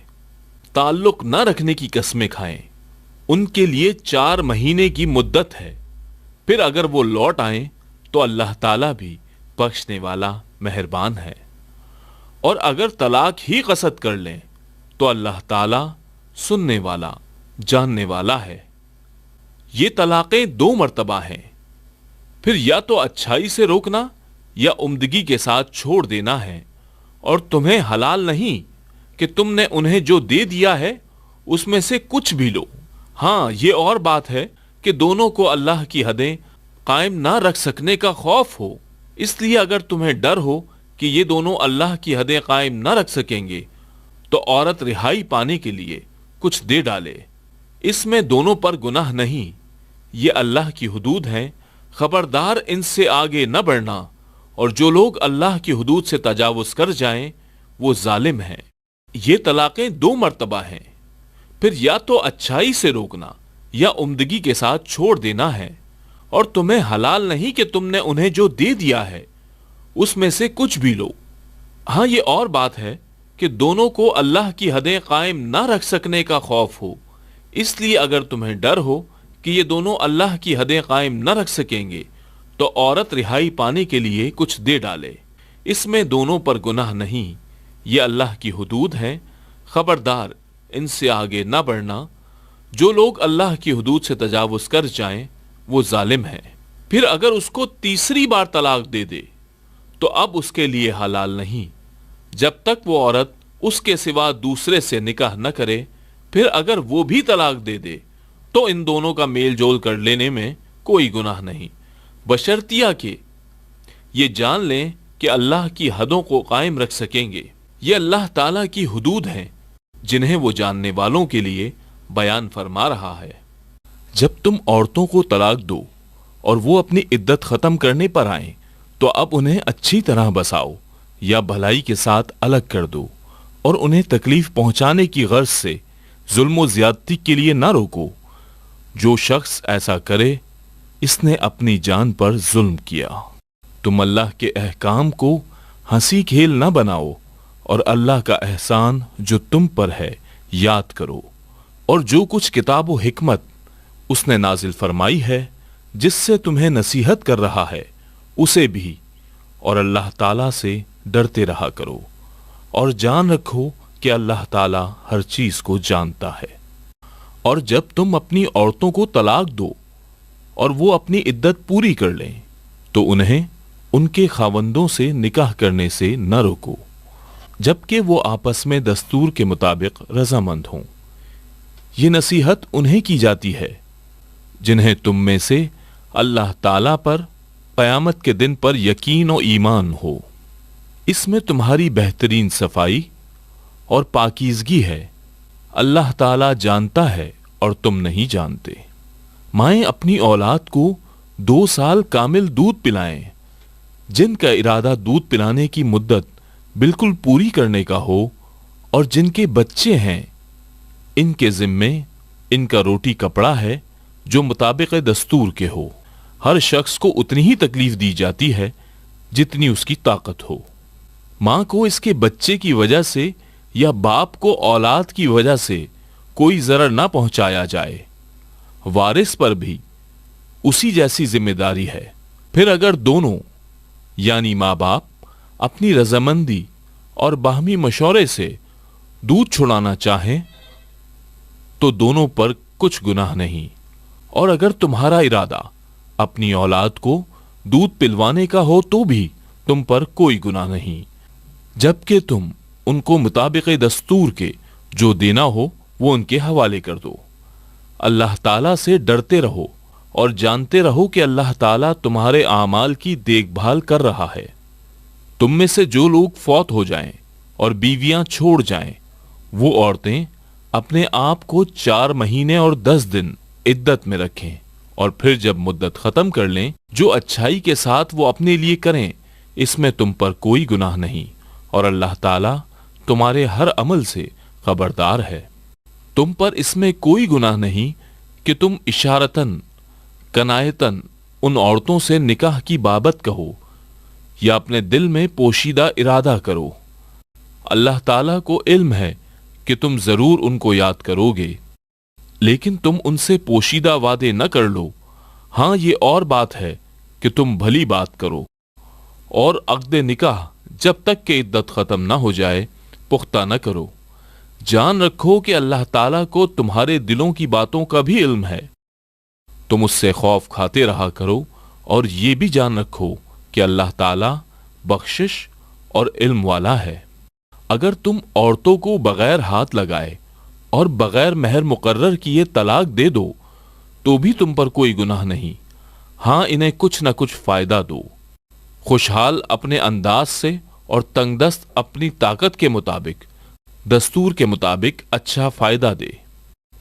تعلق نہ رکھنے کی قسمیں کھائیں ان کے لیے 4 مہینے کی مدت ہے، پھر اگر وہ لوٹ آئیں تو اللہ تعالیٰ بھی بخشنے والا مہربان ہے، اور اگر طلاق ہی قصد کر لیں تو اللہ تعالیٰ سننے والا جاننے والا ہے۔ یہ طلاقیں 2 مرتبہ ہیں، پھر یا تو اچھائی سے روکنا یا عمدگی کے ساتھ چھوڑ دینا ہے، اور تمہیں حلال نہیں کہ تم نے انہیں جو دے دیا ہے اس میں سے کچھ بھی لو۔ ہاں یہ اور بات ہے کہ دونوں کو اللہ کی حدیں قائم نہ رکھ سکنے کا خوف ہو، اس لیے اگر تمہیں ڈر ہو کہ یہ دونوں اللہ کی حدیں قائم نہ رکھ سکیں گے تو عورت رہائی پانے کے لیے کچھ دے ڈالے، اس میں دونوں پر گناہ نہیں، یہ اللہ کی حدود ہیں، خبردار ان سے آگے نہ بڑھنا، اور جو لوگ اللہ کی حدود سے تجاوز کر جائیں وہ ظالم ہیں۔ یہ طلاقیں 2 مرتبہ ہیں، پھر یا تو اچھائی سے روکنا یا عمدگی کے ساتھ چھوڑ دینا ہے، اور تمہیں حلال نہیں کہ تم نے انہیں جو دے دیا ہے اس میں سے کچھ بھی لو۔ ہاں یہ اور بات ہے کہ دونوں کو اللہ کی حدیں قائم نہ رکھ سکنے کا خوف ہو، اس لیے اگر تمہیں ڈر ہو کہ یہ دونوں اللہ کی حدیں قائم نہ رکھ سکیں گے تو عورت رہائی پانے کے لیے کچھ دے ڈالے، اس میں دونوں پر گناہ نہیں، یہ اللہ کی حدود ہیں، خبردار ان سے آگے نہ بڑھنا، جو لوگ اللہ کی حدود سے تجاوز کر جائیں وہ ظالم ہیں۔ پھر اگر اس کو تیسری بار طلاق دے دے تو اب اس کے لیے حلال نہیں جب تک وہ عورت اس کے سوا دوسرے سے نکاح نہ کرے، پھر اگر وہ بھی طلاق دے دے تو ان دونوں کا میل جول کر لینے میں کوئی گناہ نہیں، بشرطیہ کہ یہ جان لیں کہ اللہ کی حدوں کو قائم رکھ سکیں گے۔ یہ اللہ تعالیٰ کی حدود ہیں جنہیں وہ جاننے والوں کے لیے بیان فرما رہا ہے۔ جب تم عورتوں کو طلاق دو اور وہ اپنی عدت ختم کرنے پر آئیں تو اب انہیں اچھی طرح بساؤ یا بھلائی کے ساتھ الگ کر دو، اور انہیں تکلیف پہنچانے کی غرض سے ظلم و زیادتی کے لیے نہ روکو۔ جو شخص ایسا کرے اس نے اپنی جان پر ظلم کیا۔ تم اللہ کے احکام کو ہنسی کھیل نہ بناؤ، اور اللہ کا احسان جو تم پر ہے یاد کرو، اور جو کچھ کتاب و حکمت اس نے نازل فرمائی ہے جس سے تمہیں نصیحت کر رہا ہے اسے بھی، اور اللہ تعالیٰ سے ڈرتے رہا کرو، اور جان رکھو کہ اللہ تعالیٰ ہر چیز کو جانتا ہے۔ اور جب تم اپنی عورتوں کو طلاق دو اور وہ اپنی عدت پوری کر لیں تو انہیں ان کے خاوندوں سے نکاح کرنے سے نہ روکو جبکہ وہ آپس میں دستور کے مطابق رضامند ہوں۔ یہ نصیحت انہیں کی جاتی ہے جنہیں تم میں سے اللہ تعالیٰ پر قیامت کے دن پر یقین و ایمان ہو۔ اس میں تمہاری بہترین صفائی اور پاکیزگی ہے، اللہ تعالیٰ جانتا ہے اور تم نہیں جانتے۔ مائیں اپنی اولاد کو 2 سال کامل دودھ پلائیں، جن کا ارادہ دودھ پلانے کی مدت بالکل پوری کرنے کا ہو، اور جن کے بچے ہیں ان کے ذمے ان کا روٹی کپڑا ہے جو مطابق دستور کے ہو۔ ہر شخص کو اتنی ہی تکلیف دی جاتی ہے جتنی اس کی طاقت ہو۔ ماں کو اس کے بچے کی وجہ سے یا باپ کو اولاد کی وجہ سے کوئی ضرر نہ پہنچایا جائے، وارث پر بھی اسی جیسی ذمہ داری ہے۔ پھر اگر دونوں یعنی ماں باپ اپنی رضامندی اور باہمی مشورے سے دودھ چھڑانا چاہیں تو دونوں پر کچھ گناہ نہیں، اور اگر تمہارا ارادہ اپنی اولاد کو دودھ پلوانے کا ہو تو بھی تم پر کوئی گناہ نہیں، جبکہ تم ان کو مطابق دستور کے جو دینا ہو وہ ان کے حوالے کر دو۔ اللہ تعالیٰ سے ڈرتے رہو اور جانتے رہو کہ اللہ تعالیٰ تمہارے اعمال کی دیکھ بھال کر رہا ہے۔ تم میں سے جو لوگ فوت ہو جائیں اور بیویاں چھوڑ جائیں، وہ عورتیں اپنے آپ کو 4 مہینے اور 10 دن عدت میں رکھیں، اور پھر جب مدت ختم کر لیں، جو اچھائی کے ساتھ وہ اپنے لیے کریں، اس میں تم پر کوئی گناہ نہیں، اور اللہ تعالیٰ تمہارے ہر عمل سے خبردار ہے۔ تم پر اس میں کوئی گناہ نہیں کہ تم اشارتاً کنایتاً ان عورتوں سے نکاح کی بابت کہو یا اپنے دل میں پوشیدہ ارادہ کرو۔ اللہ تعالیٰ کو علم ہے کہ تم ضرور ان کو یاد کرو گے، لیکن تم ان سے پوشیدہ وعدے نہ کر لو۔ ہاں، یہ اور بات ہے کہ تم بھلی بات کرو، اور عقد نکاح جب تک کہ عدت ختم نہ ہو جائے پختہ نہ کرو۔ جان رکھو کہ اللہ تعالیٰ کو تمہارے دلوں کی باتوں کا بھی علم ہے۔ تم اس سے خوف کھاتے رہا کرو، اور یہ بھی جان رکھو کہ اللہ تعالیٰ بخشش اور علم والا ہے۔ اگر تم عورتوں کو بغیر ہاتھ لگائے اور بغیر مہر مقرر کیے طلاق دے دو تو بھی تم پر کوئی گناہ نہیں۔ ہاں، انہیں کچھ نہ کچھ فائدہ دو، خوشحال اپنے انداز سے اور تنگ دست اپنی طاقت کے مطابق، دستور کے مطابق اچھا فائدہ دے۔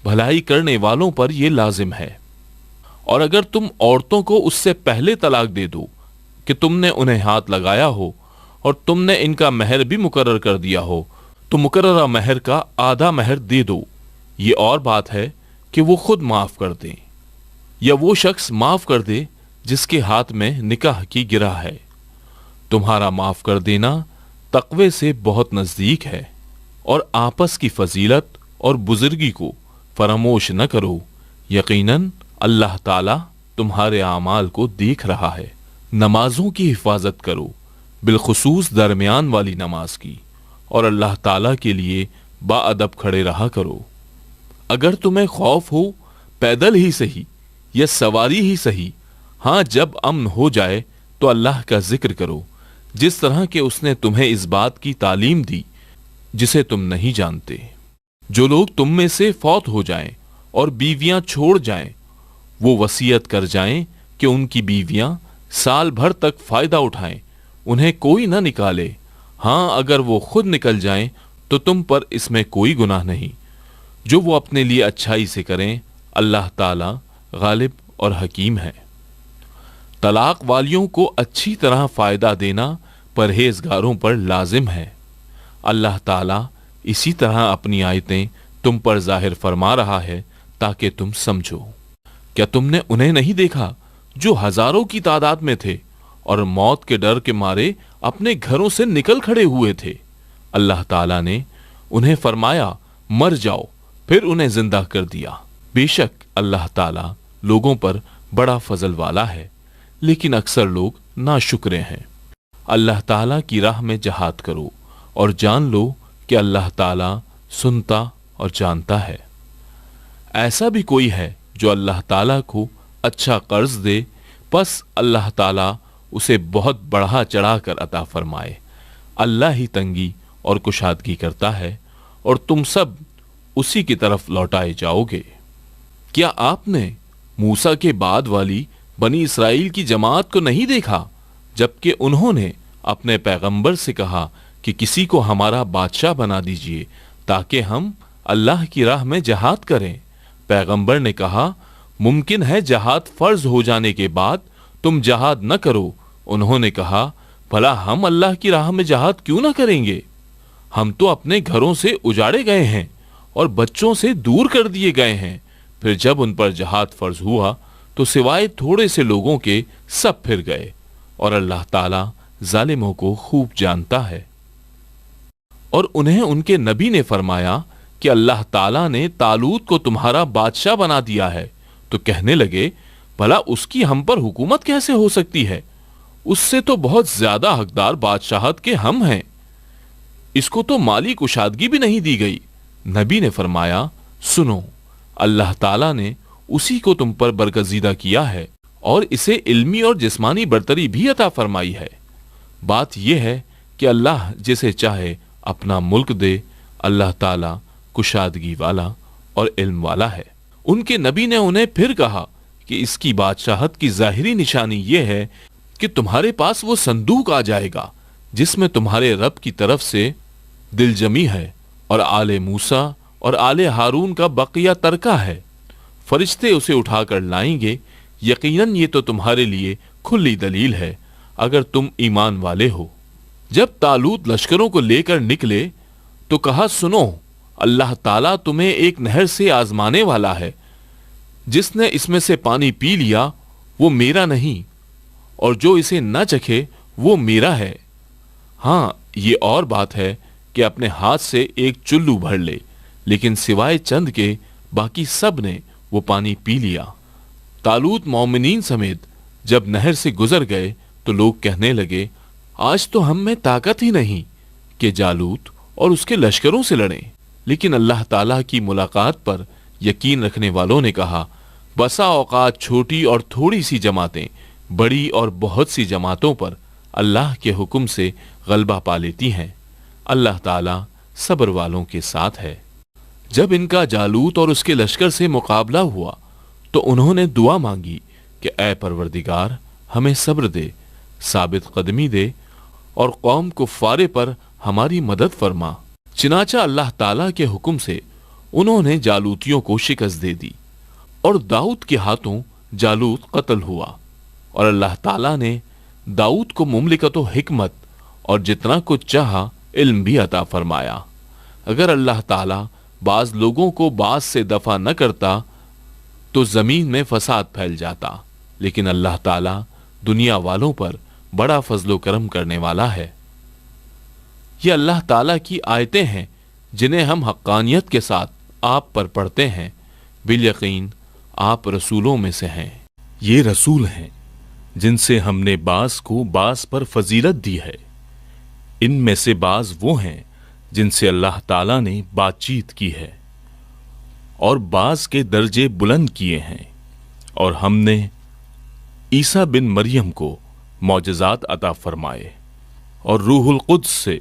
بھلائی کرنے والوں پر یہ لازم ہے۔ اور اگر تم عورتوں کو اس سے پہلے طلاق دے دو کہ تم نے انہیں ہاتھ لگایا ہو اور تم نے ان کا مہر بھی مقرر کر دیا ہو، تو مقررہ مہر کا آدھا مہر دے دو۔ یہ اور بات ہے کہ وہ خود معاف کر دیں یا وہ شخص معاف کر دے جس کے ہاتھ میں نکاح کی گرہ ہے۔ تمہارا معاف کر دینا تقوی سے بہت نزدیک ہے، اور آپس کی فضیلت اور بزرگی کو فراموش نہ کرو۔ یقیناً اللہ تعالیٰ تمہارے اعمال کو دیکھ رہا ہے۔ نمازوں کی حفاظت کرو، بالخصوص درمیان والی نماز کی، اور اللہ تعالیٰ کے لیے با ادب کھڑے رہا کرو۔ اگر تمہیں خوف ہو، پیدل ہی صحیح یا سواری ہی صحیح، ہاں جب امن ہو جائے تو اللہ کا ذکر کرو، جس طرح کہ اس نے تمہیں اس بات کی تعلیم دی جسے تم نہیں جانتے۔ جو لوگ تم میں سے فوت ہو جائیں اور بیویاں چھوڑ جائیں، وہ وصیت کر جائیں کہ ان کی بیویاں سال بھر تک فائدہ اٹھائیں، انہیں کوئی نہ نکالے۔ ہاں، اگر وہ خود نکل جائیں تو تم پر اس میں کوئی گناہ نہیں، جو وہ اپنے لیے اچھائی سے کریں۔ اللہ تعالیٰ غالب اور حکیم ہے۔ طلاق والیوں کو اچھی طرح فائدہ دینا پرہیزگاروں پر لازم ہے۔ اللہ تعالیٰ اسی طرح اپنی آیتیں تم پر ظاہر فرما رہا ہے تاکہ تم سمجھو۔ کیا تم نے انہیں نہیں دیکھا جو ہزاروں کی تعداد میں تھے اور موت کے ڈر کے مارے اپنے گھروں سے نکل کھڑے ہوئے تھے؟ اللہ تعالیٰ نے انہیں فرمایا مر جاؤ، پھر انہیں زندہ کر دیا۔ بے شک اللہ تعالیٰ لوگوں پر بڑا فضل والا ہے، لیکن اکثر لوگ ناشکرے ہیں۔ اللہ تعالیٰ کی راہ میں جہاد کرو اور جان لو کہ اللہ تعالیٰ سنتا اور جانتا ہے۔ ایسا بھی کوئی ہے جو اللہ تعالیٰ کو اچھا قرض دے، پس اللہ تعالیٰ اسے بہت بڑھا چڑھا کر عطا فرمائے۔ اللہ ہی تنگی اور کشادگی کرتا ہے، اور تم سب اسی کی طرف لوٹائے جاؤ گے۔ کیا آپ نے موسیٰ کے بعد والی بنی اسرائیل کی جماعت کو نہیں دیکھا جبکہ انہوں نے اپنے پیغمبر سے کہا کہ کسی کو ہمارا بادشاہ بنا دیجئے تاکہ ہم اللہ کی راہ میں جہاد کریں؟ پیغمبر نے کہا ممکن ہے جہاد فرض ہو جانے کے بعد تم جہاد نہ کرو۔ انہوں نے کہا بھلا ہم اللہ کی راہ میں جہاد کیوں نہ کریں گے؟ ہم تو اپنے گھروں سے اجاڑے گئے ہیں اور بچوں سے دور کر دیے گئے ہیں۔ پھر جب ان پر جہاد فرض ہوا تو سوائے تھوڑے سے لوگوں کے سب پھر گئے، اور اللہ تعالیٰ ظالموں کو خوب جانتا ہے۔ اور انہیں ان کے نبی نے فرمایا کہ اللہ تعالیٰ نے طالوت کو تمہارا بادشاہ بنا دیا ہے، تو کہنے لگے بھلا اس کی ہم پر حکومت کیسے ہو سکتی ہے؟ اس سے تو بہت زیادہ حقدار بادشاہت کے ہم ہیں، اس کو تو مالی کشادگی بھی نہیں دی گئی۔ نبی نے فرمایا سنو، اللہ تعالیٰ نے اسی کو تم پر برگزیدہ کیا ہے اور اسے علمی اور جسمانی برتری بھی عطا فرمائی ہے۔ بات یہ ہے کہ اللہ جسے چاہے اپنا ملک دے، اللہ تعالیٰ کشادگی والا اور علم والا ہے۔ ان کے نبی نے انہیں پھر کہا کہ اس کی بادشاہت کی ظاہری نشانی یہ ہے کہ تمہارے پاس وہ صندوق آ جائے گا جس میں تمہارے رب کی طرف سے دل جمی ہے اور آل موسیٰ اور آل ہارون کا بقیہ ترکہ ہے۔ فرشتے اسے اٹھا کر لائیں گے، یقیناً یہ تو تمہارے لیے کھلی دلیل ہے اگر تم ایمان والے ہو۔ جب طالوت لشکروں کو لے کر نکلے تو کہا، سنو، اللہ تعالیٰ تمہیں ایک نہر سے آزمانے والا ہے، جس نے اس میں سے پانی پی لیا وہ میرا نہیں، اور جو اسے نہ چکھے وہ میرا ہے۔ ہاں، یہ اور بات ہے کہ اپنے ہاتھ سے ایک چلو بھر لے، لیکن سوائے چند کے باقی سب نے وہ پانی پی لیا۔ طالوت مومنین سمیت جب نہر سے گزر گئے تو لوگ کہنے لگے، آج تو ہم میں طاقت ہی نہیں کہ جالوت اور اس کے لشکروں سے لڑیں۔ لیکن اللہ تعالیٰ کی ملاقات پر یقین رکھنے والوں نے کہا، بسا اوقات چھوٹی اور تھوڑی سی جماعتیں بڑی اور بہت سی جماعتوں پر اللہ کے حکم سے غلبہ پا لیتی ہیں۔ اللہ تعالیٰ صبر والوں کے ساتھ ہے۔ جب ان کا جالوت اور اس کے لشکر سے مقابلہ ہوا تو انہوں نے دعا مانگی کہ اے پروردگار، ہمیں صبر دے، ثابت قدمی دے اور قوم کفارے پر ہماری مدد فرما۔ چنانچہ اللہ تعالیٰ کے حکم سے انہوں نے جالوتیوں کو شکست دے دی اور داؤد کے ہاتھوں جالوت قتل ہوا، اور اللہ تعالیٰ نے داؤد کو مملکت و حکمت اور جتنا کچھ چاہا علم بھی عطا فرمایا۔ اگر اللہ تعالیٰ بعض لوگوں کو بعض سے دفع نہ کرتا تو زمین میں فساد پھیل جاتا، لیکن اللہ تعالیٰ دنیا والوں پر بڑا فضل و کرم کرنے والا ہے۔ یہ اللہ تعالیٰ کی آیتیں ہیں جنہیں ہم حقانیت کے ساتھ آپ پر پڑھتے ہیں، بالیقین آپ رسولوں میں سے ہیں۔ یہ رسول ہیں جن سے ہم نے بعض کو بعض پر فضیلت دی ہے۔ ان میں سے بعض وہ ہیں جن سے اللہ تعالیٰ نے بات چیت کی ہے اور بعض کے درجے بلند کیے ہیں، اور ہم نے عیسیٰ بن مریم کو معجزات عطا فرمائے اور روح القدس سے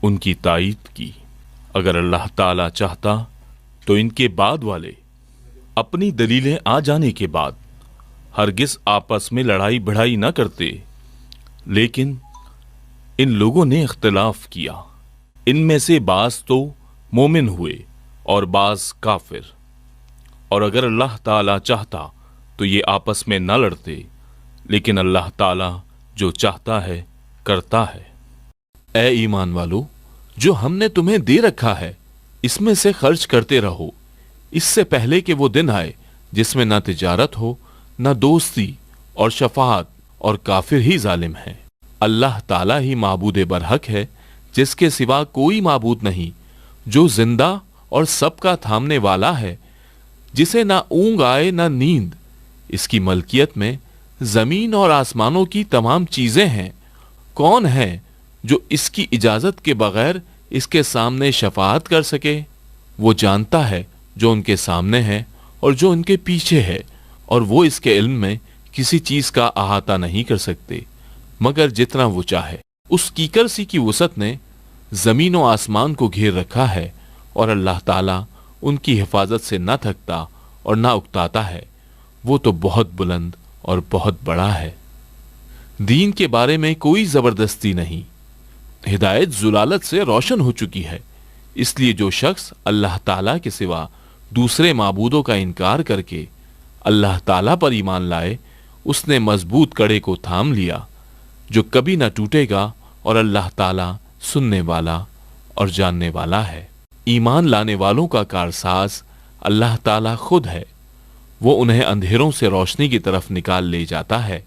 ان کی تائید کی۔ اگر اللہ تعالیٰ چاہتا تو ان کے بعد والے اپنی دلیلیں آ جانے کے بعد ہرگز آپس میں لڑائی بڑھائی نہ کرتے، لیکن ان لوگوں نے اختلاف کیا۔ ان میں سے بعض تو مومن ہوئے اور بعض کافر، اور اگر اللہ تعالیٰ چاہتا تو یہ آپس میں نہ لڑتے، لیکن اللہ تعالیٰ جو چاہتا ہے کرتا ہے۔ اے ایمان والو، جو ہم نے تمہیں دے رکھا ہے اس میں سے خرچ کرتے رہو، اس سے پہلے کہ وہ دن آئے جس میں نہ تجارت ہو، نہ دوستی اور شفاعت، اور کافر ہی ظالم ہیں۔ اللہ تعالیٰ ہی معبود برحق ہے، جس کے سوا کوئی معبود نہیں، جو زندہ اور سب کا تھامنے والا ہے، جسے نہ اونگ آئے نہ نیند۔ اس کی ملکیت میں زمین اور آسمانوں کی تمام چیزیں ہیں۔ کون ہے جو اس کی اجازت کے بغیر اس کے سامنے شفاعت کر سکے؟ وہ جانتا ہے جو ان کے سامنے ہے اور جو ان کے پیچھے ہے، اور وہ اس کے علم میں کسی چیز کا احاطہ نہیں کر سکتے مگر جتنا وہ چاہے۔ اس کیکر سی کی وسعت نے زمین و آسمان کو گھیر رکھا ہے، اور اللہ تعالیٰ ان کی حفاظت سے نہ تھکتا اور نہ اکتاتا ہے۔ وہ تو بہت بلند اور بہت بڑا ہے۔ دین کے بارے میں کوئی زبردستی نہیں، ہدایت ضلالت سے روشن ہو چکی ہے، اس لیے جو شخص اللہ تعالیٰ کے سوا دوسرے معبودوں کا انکار کر کے اللہ تعالیٰ پر ایمان لائے، اس نے مضبوط کڑے کو تھام لیا جو کبھی نہ ٹوٹے گا، اور اللہ تعالیٰ سننے والا اور جاننے والا ہے۔ ایمان لانے والوں کا کارساز اللہ تعالیٰ خود ہے، وہ انہیں اندھیروں سے روشنی کی طرف نکال لے جاتا ہے،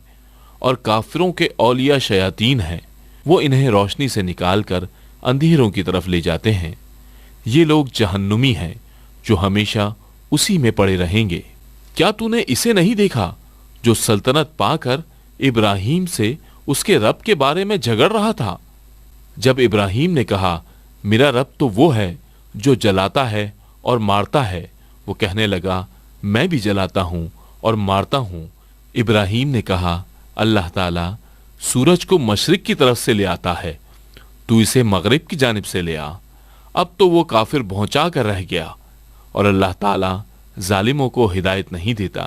اور کافروں کے اولیاء شیاطین ہیں، وہ انہیں روشنی سے نکال کر اندھیروں کی طرف لے جاتے ہیں۔ یہ لوگ جہنمی ہیں جو ہمیشہ اسی میں پڑے رہیں گے۔ کیا تو نے اسے نہیں دیکھا جو سلطنت پا کر ابراہیم سے اس کے رب کے بارے میں جھگڑ رہا تھا؟ جب ابراہیم نے کہا میرا رب تو وہ ہے جو جلاتا ہے اور مارتا ہے، وہ کہنے لگا میں بھی جلاتا ہوں اور مارتا ہوں۔ ابراہیم نے کہا اللہ تعالیٰ سورج کو مشرق کی طرف سے لے آتا ہے، تو اسے مغرب کی جانب سے لے آ۔ اب تو وہ کافر بھونچا کر رہ گیا، اور اللہ تعالیٰ ظالموں کو ہدایت نہیں دیتا۔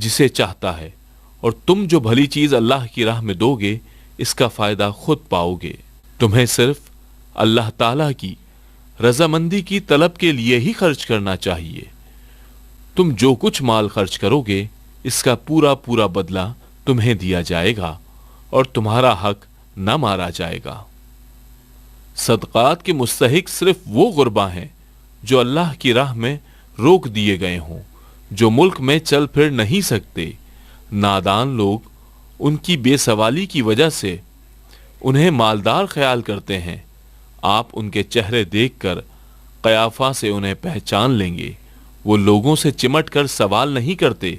جسے چاہتا ہے، اور تم جو بھلی چیز اللہ کی راہ میں دو گے اس کا فائدہ خود پاؤ گے۔ تمہیں صرف اللہ تعالیٰ کی رضامندی کی طلب کے لیے ہی خرچ کرنا چاہیے۔ تم جو کچھ مال خرچ کرو گے اس کا پورا پورا بدلہ تمہیں دیا جائے گا اور تمہارا حق نہ مارا جائے گا۔ صدقات کے مستحق صرف وہ غربا ہیں جو اللہ کی راہ میں روک دیے گئے ہوں، جو ملک میں چل پھر نہیں سکتے۔ نادان لوگ ان کی بے سوالی کی وجہ سے انہیں مالدار خیال کرتے ہیں۔ آپ ان کے چہرے دیکھ کر قیافہ سے انہیں پہچان لیں گے۔ وہ لوگوں سے چمٹ کر سوال نہیں کرتے۔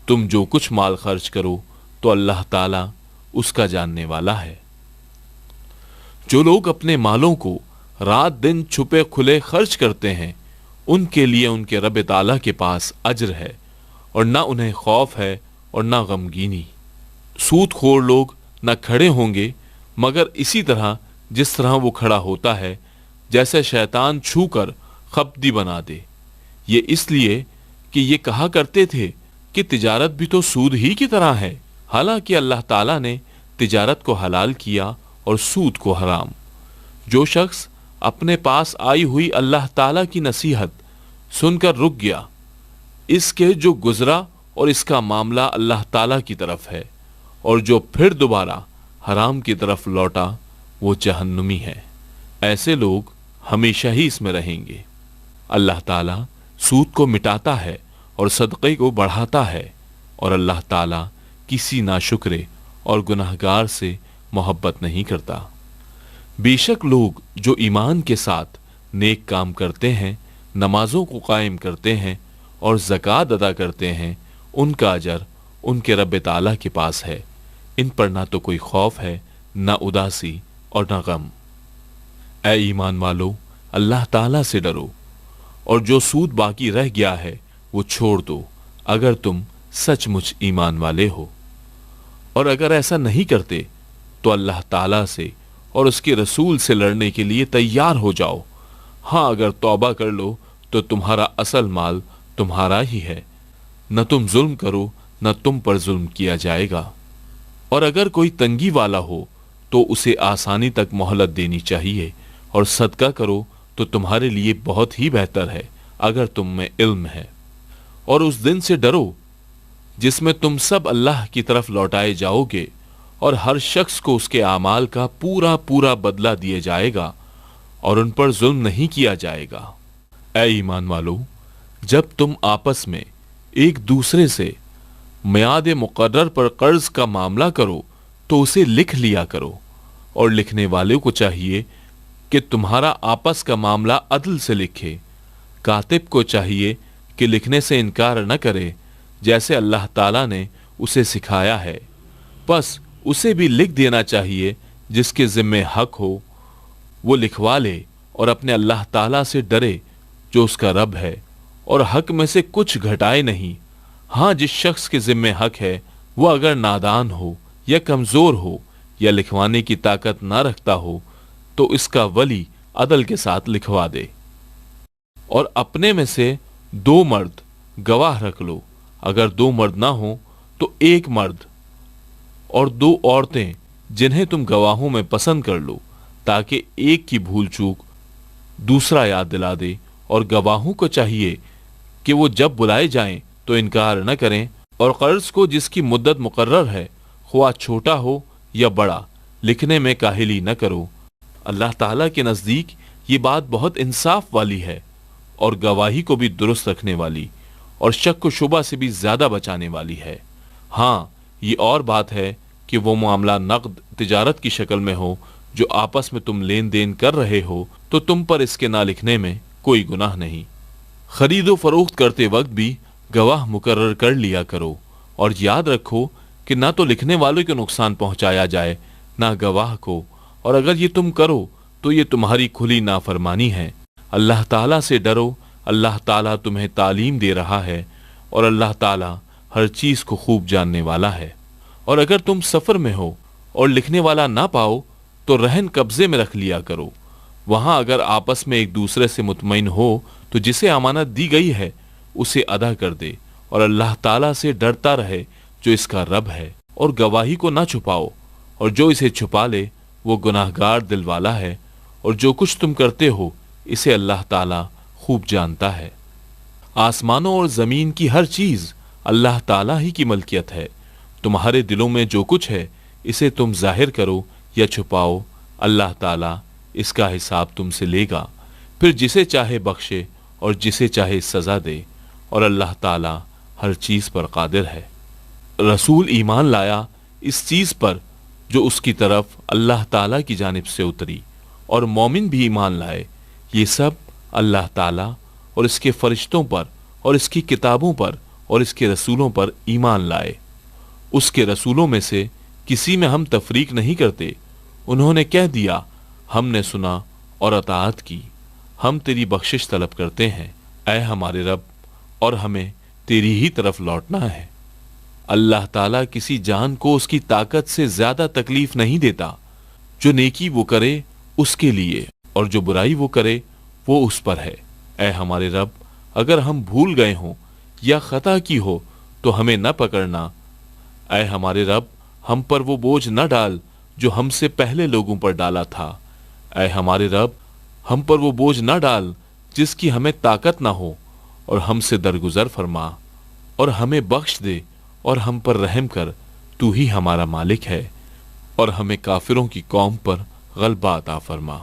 تم جو کچھ مال خرچ کرو تو اللہ تعالیٰ اس کا جاننے والا ہے۔ جو لوگ اپنے مالوں کو رات دن چھپے کھلے خرچ کرتے ہیں ان کے لیے ان کے رب تعالیٰ کے پاس اجر ہے، اور نہ انہیں خوف ہے اور نہ غمگینی۔ سود خور لوگ نہ کھڑے ہوں گے مگر اسی طرح جس طرح وہ کھڑا ہوتا ہے، جیسے شیطان چھو کر خپتی بنا دے۔ یہ اس لیے کہ یہ کہا کرتے تھے کہ تجارت بھی تو سود ہی کی طرح ہے، حالانکہ اللہ تعالیٰ نے تجارت کو حلال کیا اور سود کو حرام۔ جو شخص اپنے پاس آئی ہوئی اللہ تعالیٰ کی نصیحت سن کر رک گیا، اس کے جو گزرا اور اس کا معاملہ اللہ تعالیٰ کی طرف ہے، اور جو پھر دوبارہ حرام کی طرف لوٹا وہ جہنمی ہے۔ ایسے لوگ ہمیشہ ہی اس میں رہیں گے۔ اللہ تعالیٰ سود کو مٹاتا ہے اور صدقے کو بڑھاتا ہے، اور اللہ تعالیٰ کسی ناشکرے اور گناہگار سے محبت نہیں کرتا۔ بے شک لوگ جو ایمان کے ساتھ نیک کام کرتے ہیں، نمازوں کو قائم کرتے ہیں اور زکوٰۃ ادا کرتے ہیں، ان کا اجر ان کے رب تعالیٰ کے پاس ہے۔ ان پر نہ تو کوئی خوف ہے، نہ اداسی اور نہ غم۔ اے ایمان والو، اللہ تعالیٰ سے ڈرو، اور جو سود باقی رہ گیا ہے وہ چھوڑ دو اگر تم سچ مچ ایمان والے ہو۔ اور اگر ایسا نہیں کرتے تو اللہ تعالیٰ سے اور اس کے رسول سے لڑنے کے لیے تیار ہو جاؤ۔ ہاں، اگر توبہ کر لو تو تمہارا اصل مال تمہارا ہی ہے، نہ تم ظلم کرو نہ تم پر ظلم کیا جائے گا۔ اور اگر کوئی تنگی والا ہو تو اسے آسانی تک مہلت دینی چاہیے، اور صدقہ کرو تو تمہارے لیے بہت ہی بہتر ہے اگر تم میں علم ہے۔ اور اس دن سے ڈرو جس میں تم سب اللہ کی طرف لوٹائے جاؤ گے، اور ہر شخص کو اس کے اعمال کا پورا پورا بدلہ دیا جائے گا، اور ان پر ظلم نہیں کیا جائے گا۔ اے ایمان والو، جب تم آپس میں ایک دوسرے سے میعاد مقرر پر قرض کا معاملہ کرو تو اسے لکھ لیا کرو، اور لکھنے والے کو چاہیے کہ تمہارا آپس کا معاملہ عدل سے لکھے۔ کاتب کو چاہیے کہ لکھنے سے انکار نہ کرے جیسے اللہ تعالیٰ نے اسے سکھایا ہے، پس اسے بھی لکھ دینا چاہیے۔ جس کے ذمے حق ہو وہ لکھوا لے، اور اپنے اللہ تعالیٰ سے ڈرے جو اس کا رب ہے، اور حق میں سے کچھ گھٹائے نہیں۔ ہاں، جس شخص کے ذمے حق ہے وہ اگر نادان ہو یا کمزور ہو یا لکھوانے کی طاقت نہ رکھتا ہو تو اس کا ولی عدل کے ساتھ لکھوا دے۔ اور اپنے میں سے 2 مرد گواہ رکھ لو، اگر 2 مرد نہ ہوں تو 1 مرد اور 2 عورتیں جنہیں تم گواہوں میں پسند کر لو، تاکہ ایک کی بھول چوک دوسرا یاد دلا دے۔ اور گواہوں کو چاہیے کہ وہ جب بلائے جائیں تو انکار نہ کریں، اور قرض کو جس کی مدت مقرر ہے خواہ چھوٹا ہو یا بڑا لکھنے میں کاہلی نہ کرو۔ اللہ تعالیٰ کے نزدیک یہ بات بہت انصاف والی ہے، اور گواہی کو بھی درست رکھنے والی، اور شک و شبہ سے بھی زیادہ بچانے والی ہے۔ ہاں، یہ اور بات ہے کہ وہ معاملہ نقد تجارت کی شکل میں ہو جو آپس میں تم لین دین کر رہے ہو تو تم پر اس کے نہ لکھنے میں کوئی گناہ نہیں۔ خرید و فروخت کرتے وقت بھی گواہ مقرر کر لیا کرو، اور یاد رکھو کہ نہ تو لکھنے والوں کو نقصان پہنچایا جائے نہ گواہ کو، اور اگر یہ تم کرو تو یہ تمہاری کھلی نافرمانی ہے۔ اللہ تعالیٰ سے ڈرو، اللہ تعالیٰ تمہیں تعلیم دے رہا ہے، اور اللہ تعالیٰ ہر چیز کو خوب جاننے والا ہے۔ اور اگر تم سفر میں ہو اور لکھنے والا نہ پاؤ تو رہن قبضے میں رکھ لیا کرو۔ وہاں اگر آپس میں ایک دوسرے سے مطمئن ہو تو جسے امانت دی گئی ہے اسے ادا کر دے، اور اللہ تعالیٰ سے ڈرتا رہے جو اس کا رب ہے، اور گواہی کو نہ چھپاؤ، اور جو اسے چھپا لے وہ گناہگار دل والا ہے، اور جو کچھ تم کرتے ہو اسے اللہ تعالیٰ خوب جانتا ہے۔ آسمانوں اور زمین کی ہر چیز اللہ تعالیٰ ہی کی ملکیت ہے۔ تمہارے دلوں میں جو کچھ ہے اسے تم ظاہر کرو یا چھپاؤ، اللہ تعالیٰ اس کا حساب تم سے لے گا، پھر جسے چاہے بخشے اور جسے چاہے سزا دے، اور اللہ تعالیٰ ہر چیز پر قادر ہے۔ رسول ایمان لایا اس چیز پر جو اس کی طرف اللہ تعالیٰ کی جانب سے اتری، اور مومن بھی ایمان لائے، یہ سب اللہ تعالیٰ اور اس کے فرشتوں پر اور اس کی کتابوں پر اور اس کے رسولوں پر ایمان لائے۔ اس کے رسولوں میں سے کسی میں ہم تفریق نہیں کرتے۔ انہوں نے کہہ دیا، ہم نے سنا اور اطاعت کی، ہم تیری بخشش طلب کرتے ہیں، اے ہمارے رب، اور ہمیں تیری ہی طرف لوٹنا ہے۔ اللہ تعالیٰ کسی جان کو اس کی طاقت سے زیادہ تکلیف نہیں دیتا۔ جو نیکی وہ کرے اس کے لیے، اور جو برائی وہ کرے وہ اس پر ہے۔ اے ہمارے رب، اگر ہم بھول گئے ہوں یا خطا کی ہو تو ہمیں نہ پکڑنا۔ اے ہمارے رب، ہم پر وہ بوجھ نہ ڈال جو ہم سے پہلے لوگوں پر ڈالا تھا۔ اے ہمارے رب، ہم پر وہ بوجھ نہ ڈال جس کی ہمیں طاقت نہ ہو، اور ہم سے درگزر فرما، اور ہمیں بخش دے اور ہم پر رحم کر، تو ہی ہمارا مالک ہے، اور ہمیں کافروں کی قوم پر غلبہ عطا فرما۔